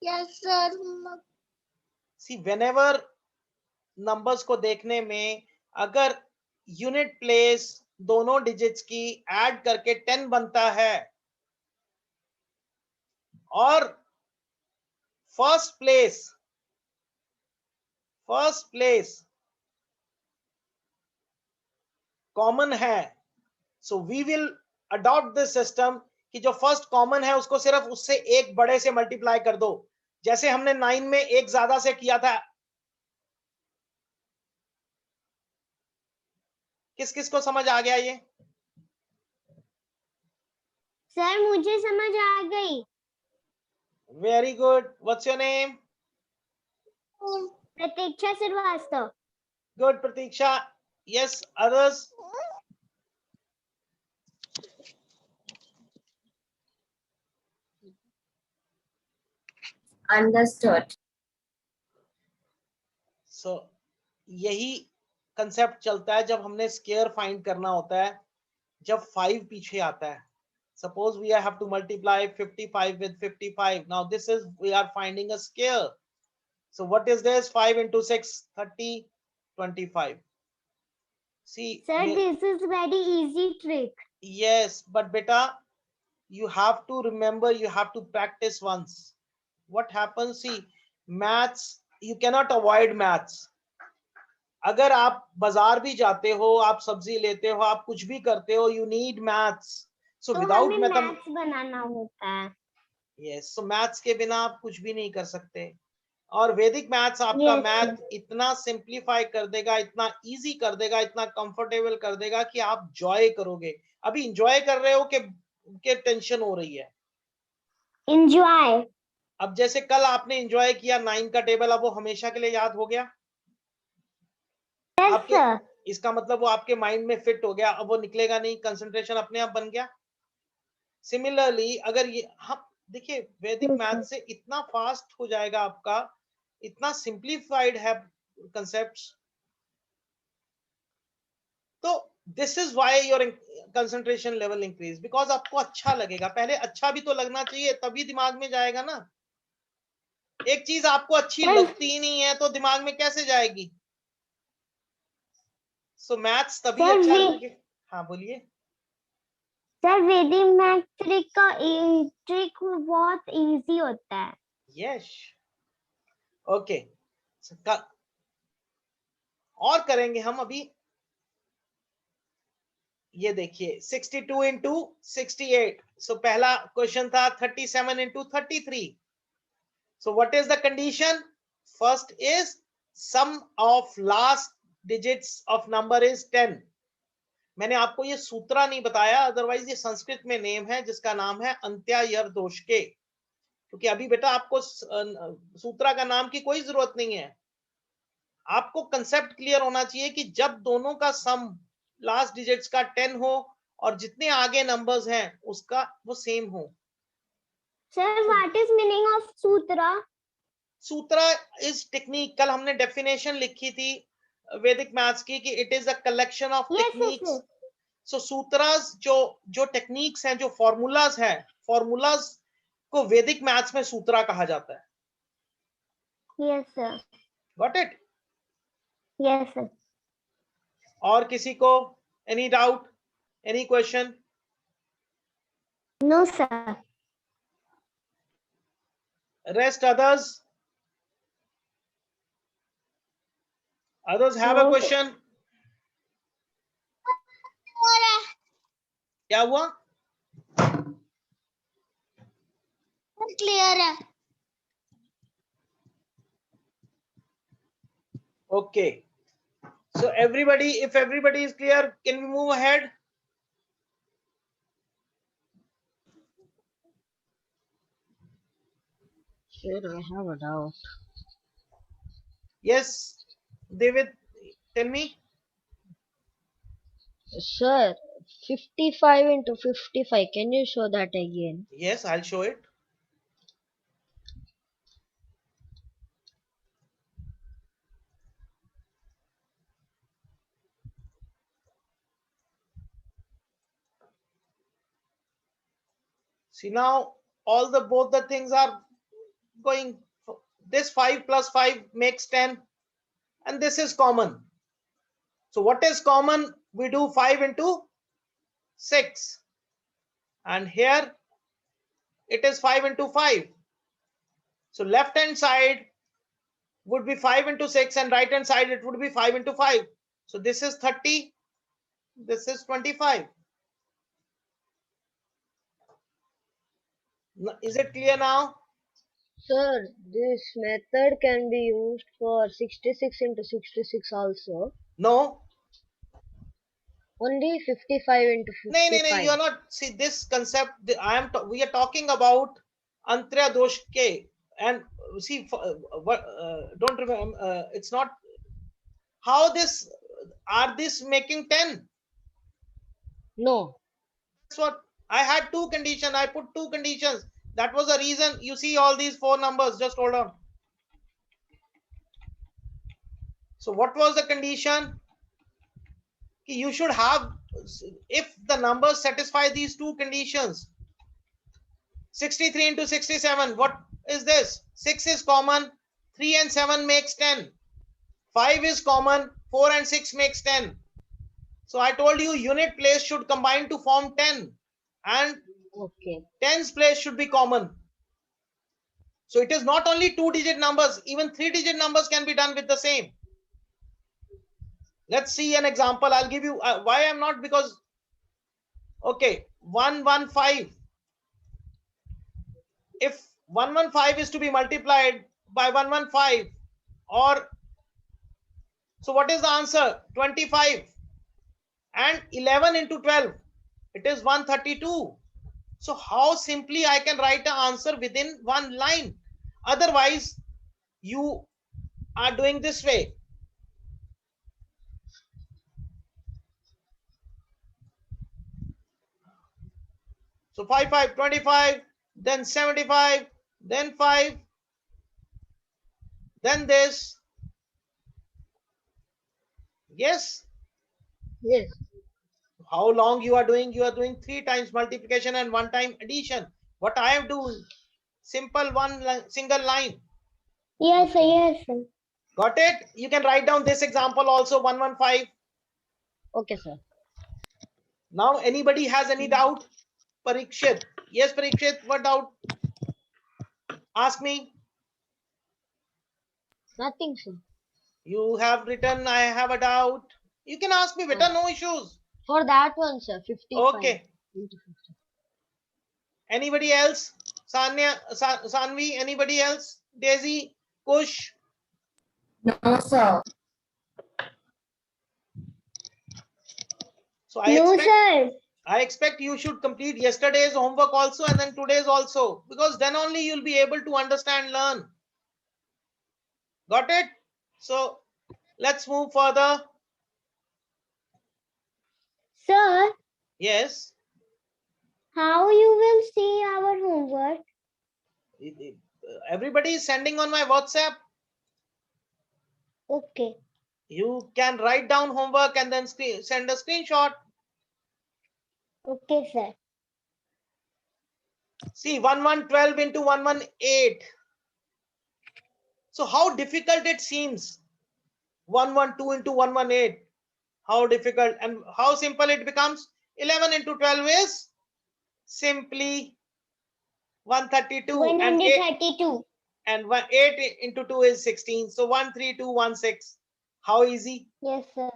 Yes sir. See whenever numbers को देखने में अगर यूनिट प्लेस दोनों डिजिट्स की ऐड करके 10 बनता है, और फर्स्ट प्लेस कॉमन है, so we will adopt this system कि जो फर्स्ट कॉमन है उसको सिर्फ उससे एक बड़े से मल्टीप्लाई कर दो, जैसे हमने 9 में एक ज्यादा से किया था। किस किस को समझ आ गया ये? सर मुझे समझ आ गई। Very good, what's your name? Pratiksha Srivastava. Good Pratiksha. Yes, others? Understood. So यही कंसेप्ट चलता है जब हमने स्केयर फाइंड करना होता है, जब 5 पीछे आता है। Suppose we have to multiply 55 with 55. Now this is, we are finding a square. So what is this? 5 into 6, 30, 25. See, Sir, this is very easy trick. yes, but beta, you have to remember, you have to practice once. What happens, see, maths, you cannot avoid maths. अगर आप बाजार भी जाते हो, आप सब्जी लेते हो, आप कुछ भी करते हो, you need maths. So तो without हमें mathematics, मैथ्स बनाना होता है. yes, so maths के बिना आप कुछ भी नहीं कर सकते. और वैदिक मैथ्स आपका Yes, मैथ sir. इतना सिंप्लीफाई कर देगा, इतना इजी कर देगा, इतना कंफर्टेबल कर देगा कि आप जॉय करोगे. अभी इंजॉय कर रहे हो कि टेंशन हो रही है? Enjoy. अब जैसे कल आपने एंजॉय किया 9 का टेबल, अब वो हमेशा के लिए याद हो गया Yes, आपके. sir. इसका मतलब वो आपके माइंड में फिट हो गया, अब वो निकलेगा नहीं, कंसंट्रेशन अपने आप बन गया. सिमिलरली अगर ये हम देखिए, वैदिक Yes, मैथ sir. से इतना फास्ट हो जाएगा आपका, इतना सिंप्लीफाइड है कंसेप्ट्स. तो this is why your concentration level increase, because आपको अच्छा लगेगा. पहले अच्छा भी तो लगना चाहिए, तभी दिमाग में जाएगा ना. एक चीज आपको अच्छी Sir, लगती ही नहीं है तो दिमाग में कैसे जाएगी? सो मैथ्स तभी Sir, अच्छा we- लगे. हाँ बोलिए. सर वैदिक मैथ ट्रिक का ट्रिक बहुत इजी होता है. Yes, okay. और करेंगे हम अभी. ये देखिए 62 इंटू 68. सो पहला क्वेश्चन था 37 into 33. So what is the condition? First is sum of last digits of number is 10. मैंने आपको ये सूत्रा नहीं बताया, अदरवाइज ये संस्कृत में नेम है जिसका नाम है अंत्यायर दोष के. क्योंकि अभी बेटा आपको सूत्रा का नाम की कोई जरूरत नहीं है. आपको कंसेप्ट क्लियर होना चाहिए कि जब दोनों का सम लास्ट डिजिट्स का 10 हो और जितने आगे नंबर्स हैं उसका वो सेम हो. Sir what is meaning of Sutra? Sutra is technique. कल हमने डेफिनेशन लिखी थी वैदिक मैथ्स की कि it is a collection of Yes, yes, techniques. yes. सो सूत्रास जो टेक्निक्स हैं, जो फॉर्मूलाज हैं, फॉर्मूलाज को वैदिक मैथ्स में सूत्रा कहा जाता है. Yes, sir. Got it? Yes, sir. और किसी को any doubt, any question? No, sir. Rest others have a No, sir. question? क्या हुआ? Clear है. Okay. So everybody, if everybody is clear, can we move ahead? Sir, I have a doubt. Yes, David, tell me. Sir, 55 into 55. Can you show that again? Yes, I'll show it. See, now all both the things are going. This 5 plus 5 makes 10, and this is common. So what is common? We do 5 into 6, and here it is 5 into 5. So left hand side would be 5 into 6, and right hand side it would be 5 into 5. So this is 30, this is 25. Is it clear now? Sir, this method can be used for 66 into 66 also. No. Only 55 into 55. No, you are not. See this concept. We are talking about Antrya Dosh Ke, and see don't remember. It's not how this are this making 10. No. That's what I had two conditions. I put two conditions. That was the reason you see all these four numbers. Just hold on. So what was the condition? You should have, if the numbers satisfy these two conditions. 63 into 67, what is this? 6 is common, 3 and 7 makes 10. 5 is common, 4 and 6 makes 10. So I told you unit place should combine to form 10 and Okay. tens place should be common. So it is not only 2-digit numbers, even 3-digit numbers can be done with the same. Let's see an example. I'll give you why I'm not, because okay, 115. If 115 is to be multiplied by 115, or so what is the answer? 25. And 11 into 12, it is 132. So how simply I can write the answer within one line? Otherwise, you are doing this way. So 5, 5, 25, then 75, then 5, then this. Yes. Yes. How long you are doing? You are doing 3 times multiplication and 1 time addition. What I am doing? Simple single line. Yes, sir. Yes, sir. Got it? You can write down this example also, 115. Okay, sir. Now, anybody has any doubt? Parikshit. Yes, Parikshit, what doubt? Ask me. Nothing, sir. You have written, I have a doubt. You can ask me, beta, no issues. For that one, sir, 55 Okay. into 50. Anybody else? Sanya, Sanvi, anybody else? Daisy, Kush? No, sir. So No, sir. I expect you should complete yesterday's homework also and then today's also, because then only you'll be able to understand, learn. Got it? So let's move further. Sir, Yes. how you will see our homework? Everybody is sending on my WhatsApp. Okay. You can write down homework and then send a screenshot. Okay, sir. See, 1112 into 118. So how difficult it seems. 112 into 118. How difficult and how simple it becomes. 11 into 12 is simply 132. And 132. 8 into 2 is 16. So 13216. How easy? Yes, sir.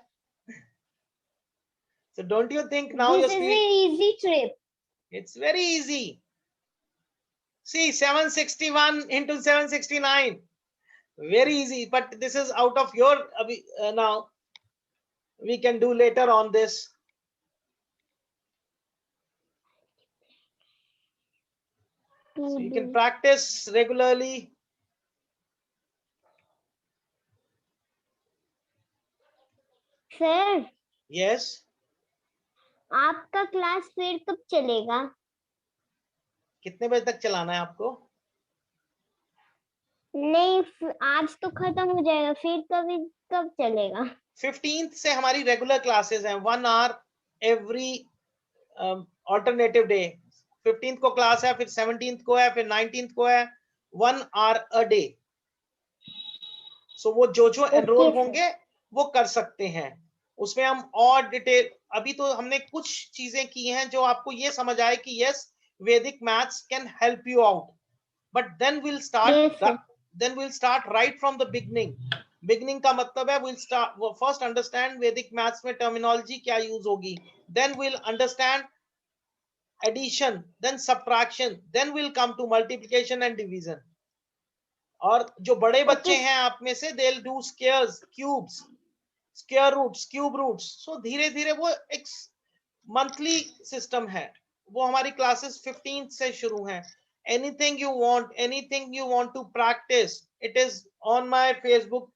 So don't you think now This is an easy trip. it's very easy. See, 761 into 769. Very easy, but this is out of your now. We can do later on this. So you can practice regularly. Sir Yes. आपका class फिर कब चलेगा? कितने बजे तक चलाना है आपको? नहीं, आज तो खत्म हो जाएगा, फिर कब चलेगा? 15th से हमारी रेगुलर क्लासेस हैं, 1 hour every alternative day. 15th को क्लास है, फिर 17th को है, फिर 19th को है, 1 hour a day. So वो जो एनरोल होंगे वो कर सकते हैं. उसमें हम और डिटेल, अभी तो हमने कुछ चीजें की हैं जो आपको ये समझ आए कि yes, Vedic maths can help you out, but then will start right from the beginning का मतलब है will start first understand Vedic maths में टर्मिनोलॉजी क्या यूज होगी, then will understand addition, then subtraction, then will come to multiplication and division. और जो बड़े बच्चे हैं आप में से, they will do squares, cubes, square roots, cube roots. So धीरे धीरे वो एक मंथली सिस्टम है, वो हमारी क्लासेस 15 से शुरू हैं. anything you want to practice, it is on my Facebook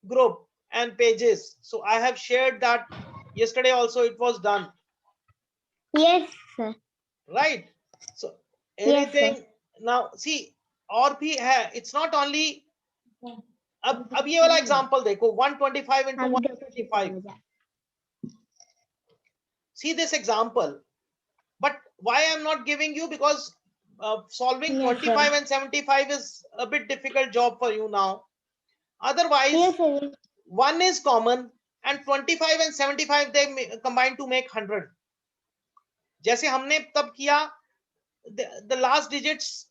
group and pages. So I have shared that yesterday also. It was done. Yes, sir. Right? So anything, Yes, now see, और भी है, it's not only. अब ये वाला example देखो, 125 into 155. See this example. But why I'm not giving you? Because solving Yes, 25 sir. and 75 is a bit difficult job for you now. Otherwise, Yes, sir. one is common and 25 and 75 they combine to make 100. जैसे हमने तब किया, the last digits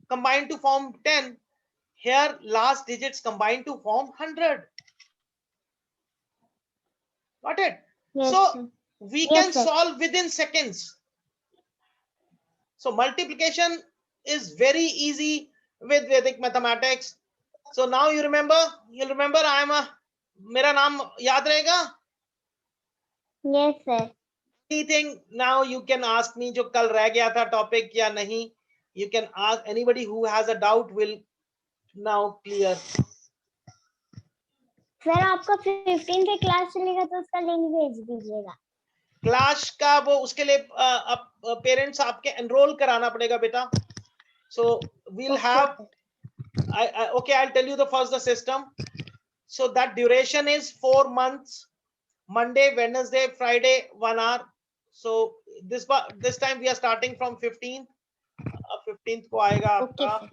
combine to form 10. Here last digits combine to form 100. Got it? Yes, So sir. we Yes, can sir. solve within seconds. So multiplication is very easy with Vedic mathematics. So now you'll remember I am a, मेरा नाम याद रहेगा? Yes, sir. Anything now you can ask me जो कल रह गया था topic या नहीं. You can ask anybody who has a doubt will now clear. Sir आपका 15 से क्लास चलेगा तो उसका लिंक भेज दीजिएगा. क्लास का वो उसके लिए पेरेंट्स आपके एनरोल कराना पड़ेगा बेटा. So we'll have okay, I'll tell you the first the system. So that duration is 4 months. Monday, Wednesday, Friday, 1 hour. So this time we are starting from 15th. 15th को आएगा आपका. Okay, sir.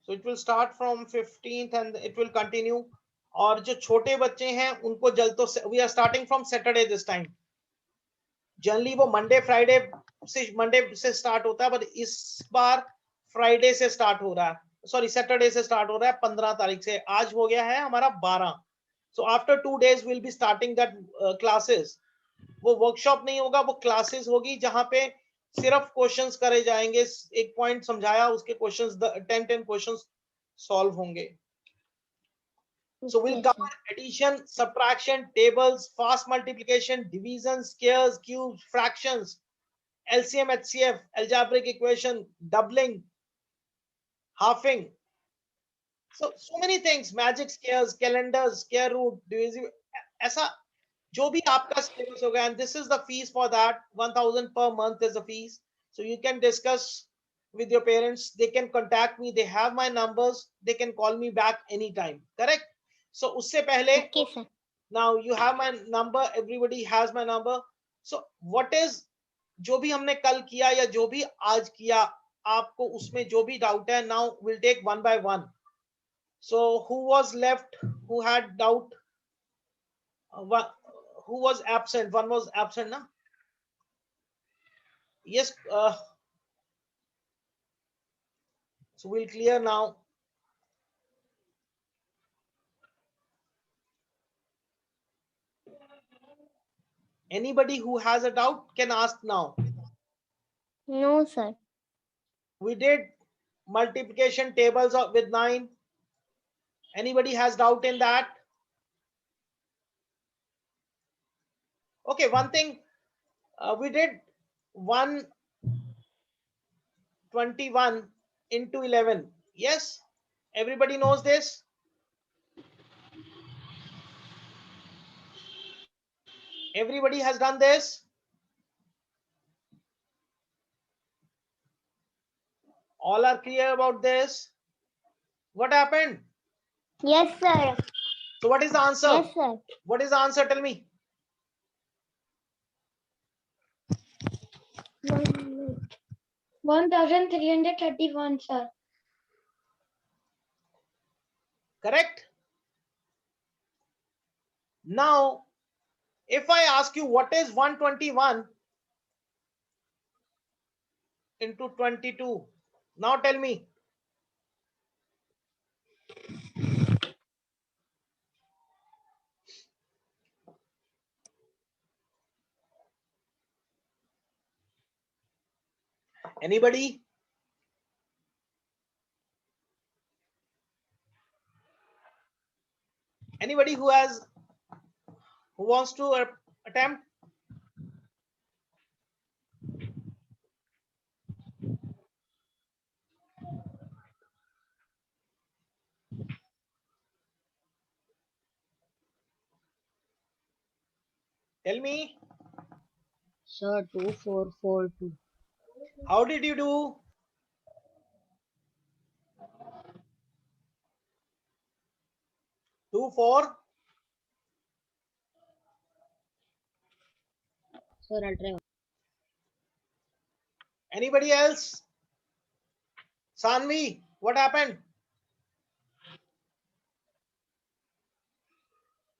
So it will start from 15th and it will continue. और जो छोटे बच्चे हैं उनको जल्द तो we are starting from Saturday this time. Generally वो Monday, Friday से start होता है, but इस बार Friday से start हो रहा है. Sorry, Saturday से start हो रहा है 15 तारीख से. आज हो गया है हमारा 12. So after 2 days we'll be starting that classes. वो workshop नहीं होगा, वो classes होगी जहां पे सिर्फ क्वेश्चंस करे जाएंगे. एक पॉइंट समझाया, उसके क्वेश्चंस 10 क्वेश्चंस सॉल्व होंगे. So we'll Okay, cover sir. addition, subtraction, tables, fast multiplication, division, squares, cubes, fractions, LCM, HCF, algebraic equation, doubling, halving. So many things, magic squares, calendars, square root, divisive, ऐसा जो भी आपका syllabus होगा. And this is the fees for that. 1,000 per month is the fees. So you can discuss with your parents. They can contact me. They have my numbers. They can call me back anytime. Correct? So उससे पहले, Okay, sir. now you have my number. Everybody has my number. So what is जो भी हमने कल किया या जो भी आज किया, आपको उसमें जो भी डाउट है, now we'll take one by one. So who was left, who had doubt, who was absent? One was absent, na? Yes. So we'll clear now. Anybody who has a doubt can ask now. No, sir. We did multiplication tables with 9. Anybody has doubt in that? Okay, one thing, we did 121 into 11. Yes, everybody knows this. Everybody has done this. All are clear about this. What happened? Yes, sir. So what is the answer? Yes, sir. What is the answer? Tell me. 1,331, sir. Correct? Now, if I ask you what is 121 into 22, now tell me. Anybody? Anybody who wants to attempt? Tell me. Sir, 2442. How did you do? 2, 4. Sir, I'll try. Anybody else? Sanvi, what happened?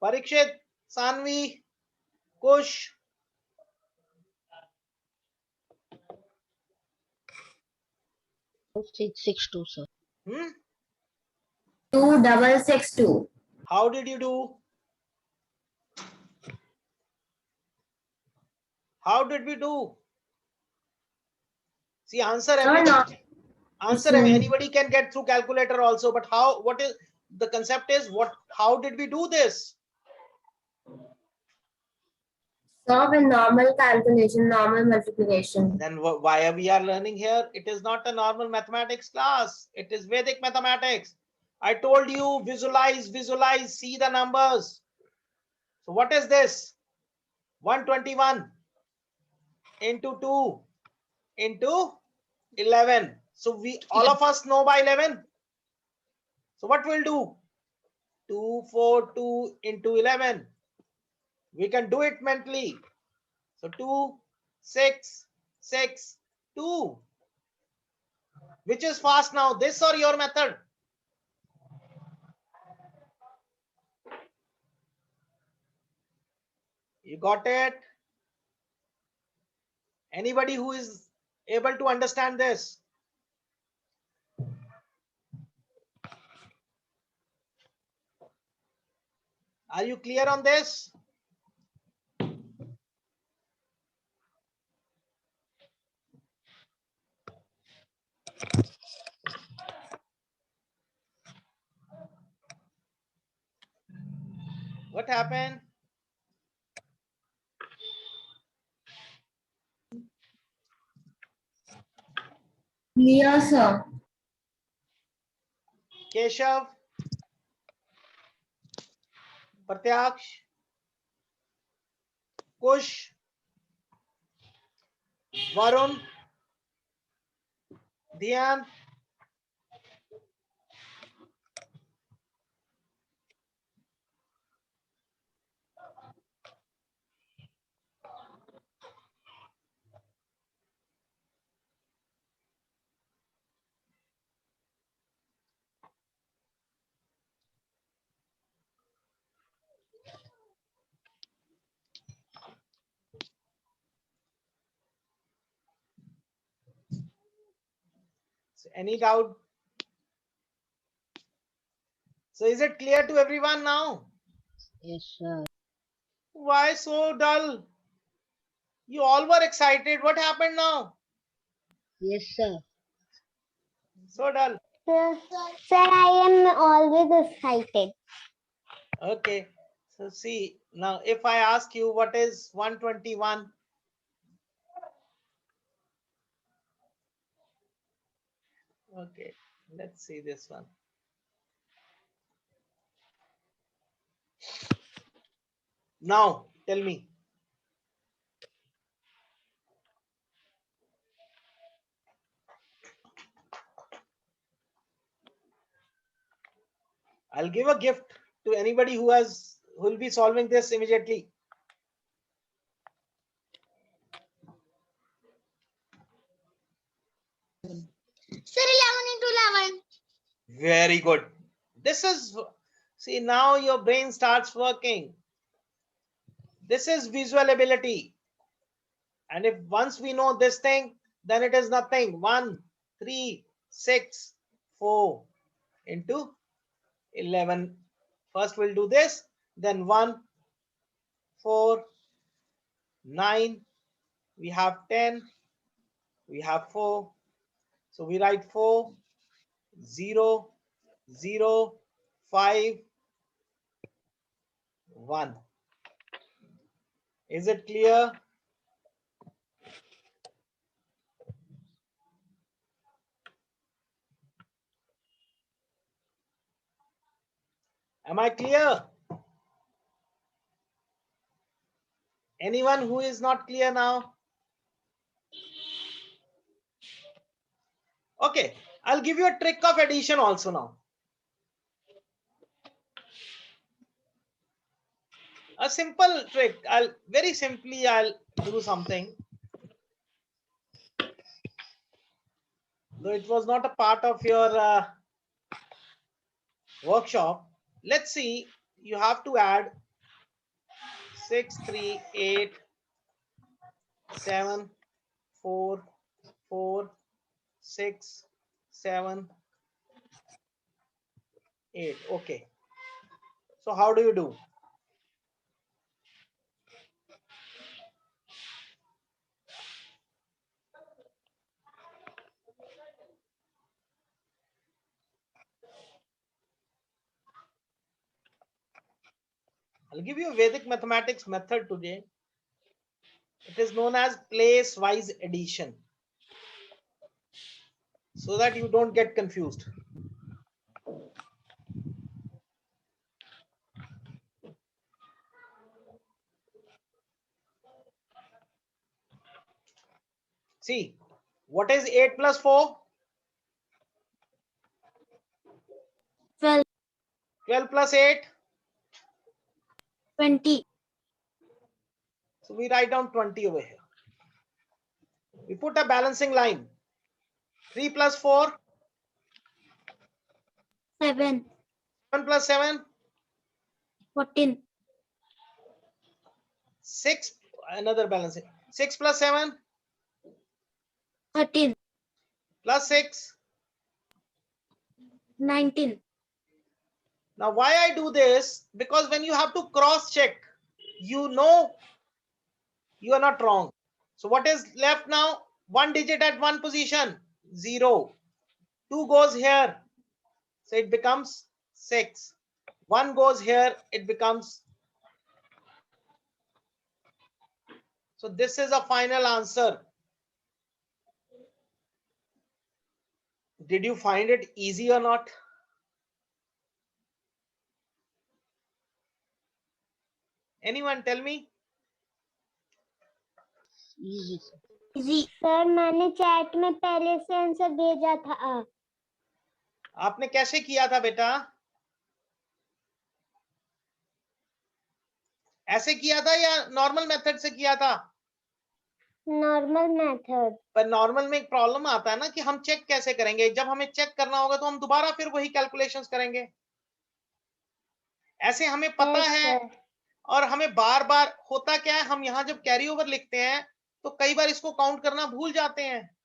Parikshit, Sanvi, Kush. 662, sir. 2662. How did you do? How did we do? See, answer Sir, everybody. not Answer same. anybody can get through calculator also, but how? What is the concept? Is what? How did we do this? Sir, with normal calculation, normal multiplication. Then why we are learning here? It is not a normal mathematics class. It is Vedic mathematics. I told you visualize, visualize, see the numbers. So what is this? 121 into 2 into 11. So we all of us know by 11. So what we'll do? 242 into 11. We can do it mentally. So 2, 6, 6, 2. Which is fast now, this or your method? You got it? Anybody who is able to understand this? Are you clear on this? What happened? Clear, sir. Keshav, Pratyaksh, Kush, Varun, Dhyan. So any doubt? So is it clear to everyone now? Yes, sir. Why so dull? You all were excited. What happened now? Yes, sir. So dull. Sir, I am always excited. Okay. So see, now if I ask you what is 121? Okay, let's see this one. Now tell me. I'll give a gift to anybody who will be solving this immediately. Sir, 11 into 11. Very good. This is, see, now your brain starts working. This is visual ability. And if once we know this thing, then it is nothing. 1, 3, 6, 4 into 11. First we'll do this, then 1, 4, 9. We have 10. We have 4. So we write 4, 0, 0, 5, 1. Is it clear? Am I clear? Anyone who is not clear now? Okay, I'll give you a trick of addition also now. A simple trick. I'll do something. Though it was not a part of your workshop. Let's see. You have to add 6, 3, 8, 7, 4, 4, 6, 7, 8. Okay. So how do you do? I'll give you a Vedic mathematics method today. It is known as place-wise addition, so that you don't get confused. See, what is 8 plus 4? 12, 12 plus 8. 20, So we write down 20 over here. We put a balancing line. 3 plus 4. 7, 7 plus 7. 14, 6. Another balancing. 6 plus 7. 13, Plus 6. 19. Now why I do this? Because when you have to cross check, you know you are not wrong. So what is left now? One digit at one position, 0. 2 goes here, so it becomes 6. 1 goes here, it becomes. So this is a final answer. Did you find it easy or not? Anyone tell me? Easy. Easy. Sir मैंने chat में पहले से answer भेजा था। आपने कैसे किया था बेटा? ऐसे किया था या नॉर्मल मेथड से किया था? Normal method. पर नॉर्मल में एक प्रॉब्लम आता है ना कि हम चेक कैसे करेंगे? जब हमें चेक करना होगा तो हम दोबारा फिर वही कैलकुलेशंस करेंगे। ऐसे हमें पता है और हमें बार बार होता क्या है, हम यहाँ जब कैरी ओवर लिखते हैं तो कई बार इसको काउंट करना भूल जाते हैं।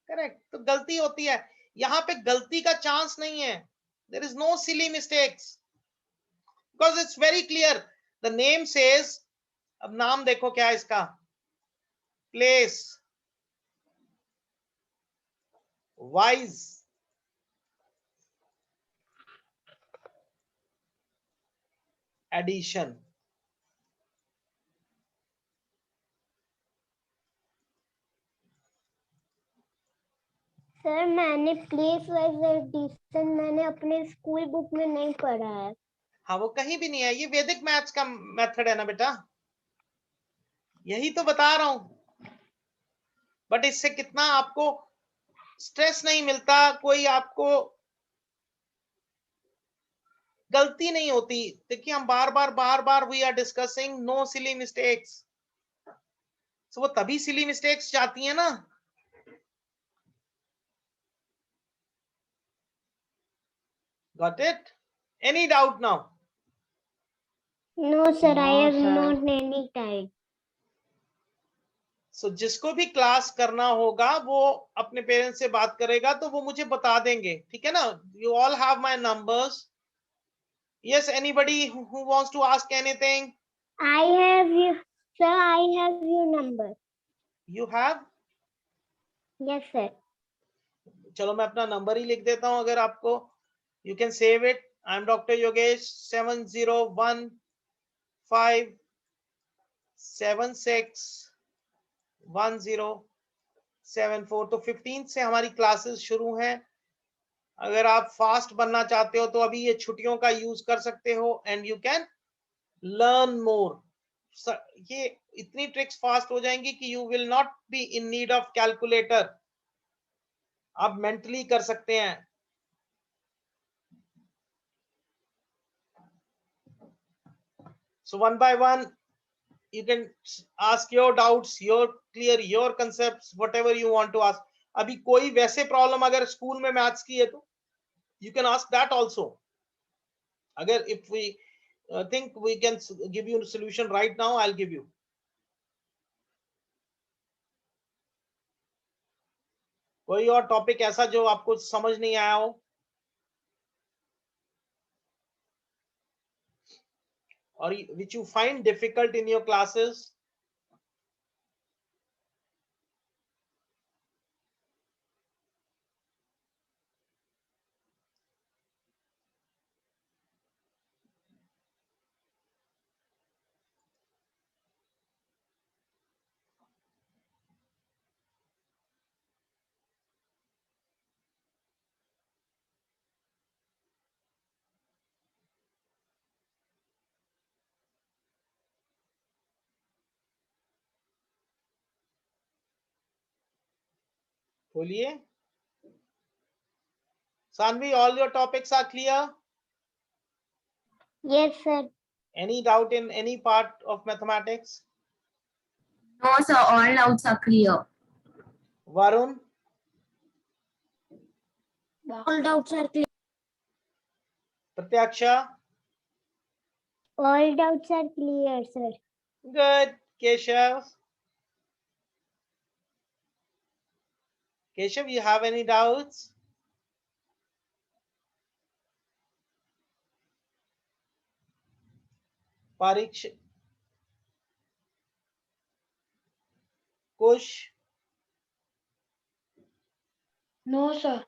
करेक्ट, तो गलती होती है। यहाँ पे गलती का चांस नहीं है। There is no silly mistakes because it's very clear. The name says, अब नाम देखो क्या है इसका, प्लेस वाइज एडिशन। सर मैंने प्लेस वाइज एडिशन मैंने अपने स्कूल बुक में नहीं पढ़ा है। हाँ, वो कहीं भी नहीं है। ये वैदिक मैथ्स का मेथड है ना बेटा, यही तो बता रहा हूं। बट इससे कितना आपको स्ट्रेस नहीं मिलता, कोई आपको गलती नहीं होती। देखिए हम बार बार we are discussing no silly mistakes. So वो तभी सिली मिस्टेक्स जाती है ना। Got it? Any doubt now? No sir, I No, have sir. Not any time. So जिसको भी क्लास करना होगा वो अपने पेरेंट्स से बात करेगा तो वो मुझे बता देंगे, ठीक है ना? You all have my numbers. Yes, anybody who wants to ask anything? I have you, sir. I have your number. You have? Yes, sir. चलो मैं अपना नंबर ही लिख देता हूं, अगर आपको you can save it. I'm Dr. Yogesh, 7015761074। तो 15 से हमारी क्लासेस शुरू हैं। अगर आप फास्ट बनना चाहते हो तो अभी ये छुट्टियों का यूज कर सकते हो and you can learn more. ये इतनी ट्रिक्स फास्ट हो जाएंगी कि you will not be in need of calculator, आप मेंटली कर सकते हैं। So one by one, you can ask your doubts, clear your concepts, whatever you want to ask. अभी कोई वैसे प्रॉब्लम अगर स्कूल में मैथ्स की है तो you can ask that also. अगर if we think we can give you a solution right now, I'll give you. कोई और टॉपिक ऐसा जो आपको समझ नहीं आया हो, or which you find difficult in your classes? बोलिए. Sanvi, all your topics are clear? Yes, sir. Any doubt in any part of mathematics? No, sir, all doubts are clear. Varun? All doubts are clear. Pratyaksha? All doubts are clear, sir. Good. Keshav? Keshav, you have any doubts? Pariksh? Kush? No, sir.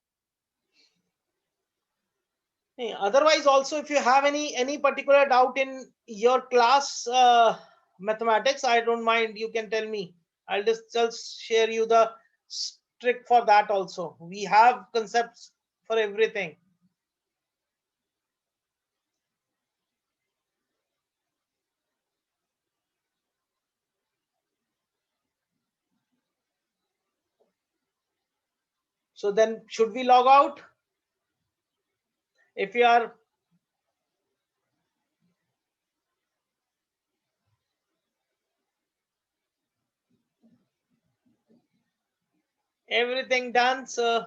Otherwise, also, if you have any particular doubt in your class mathematics, I don't mind. You can tell me. I'll just share you the trick for that also. We have concepts for everything. So then, should we log out? If you are everything done, so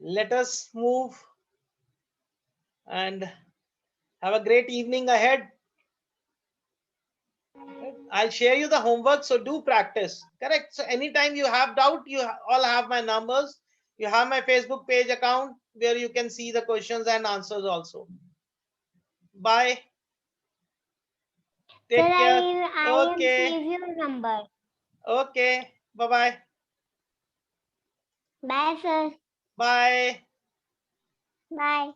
let us move and have a great evening ahead. I'll share you the homework, so do practice. Correct. So anytime you have doubt, you all have my numbers. You have my Facebook page account where you can see the questions and answers also. Bye. Take Sir, care. I Okay. am save your number. Okay. Bye-bye. Bye, sir. Bye. Bye.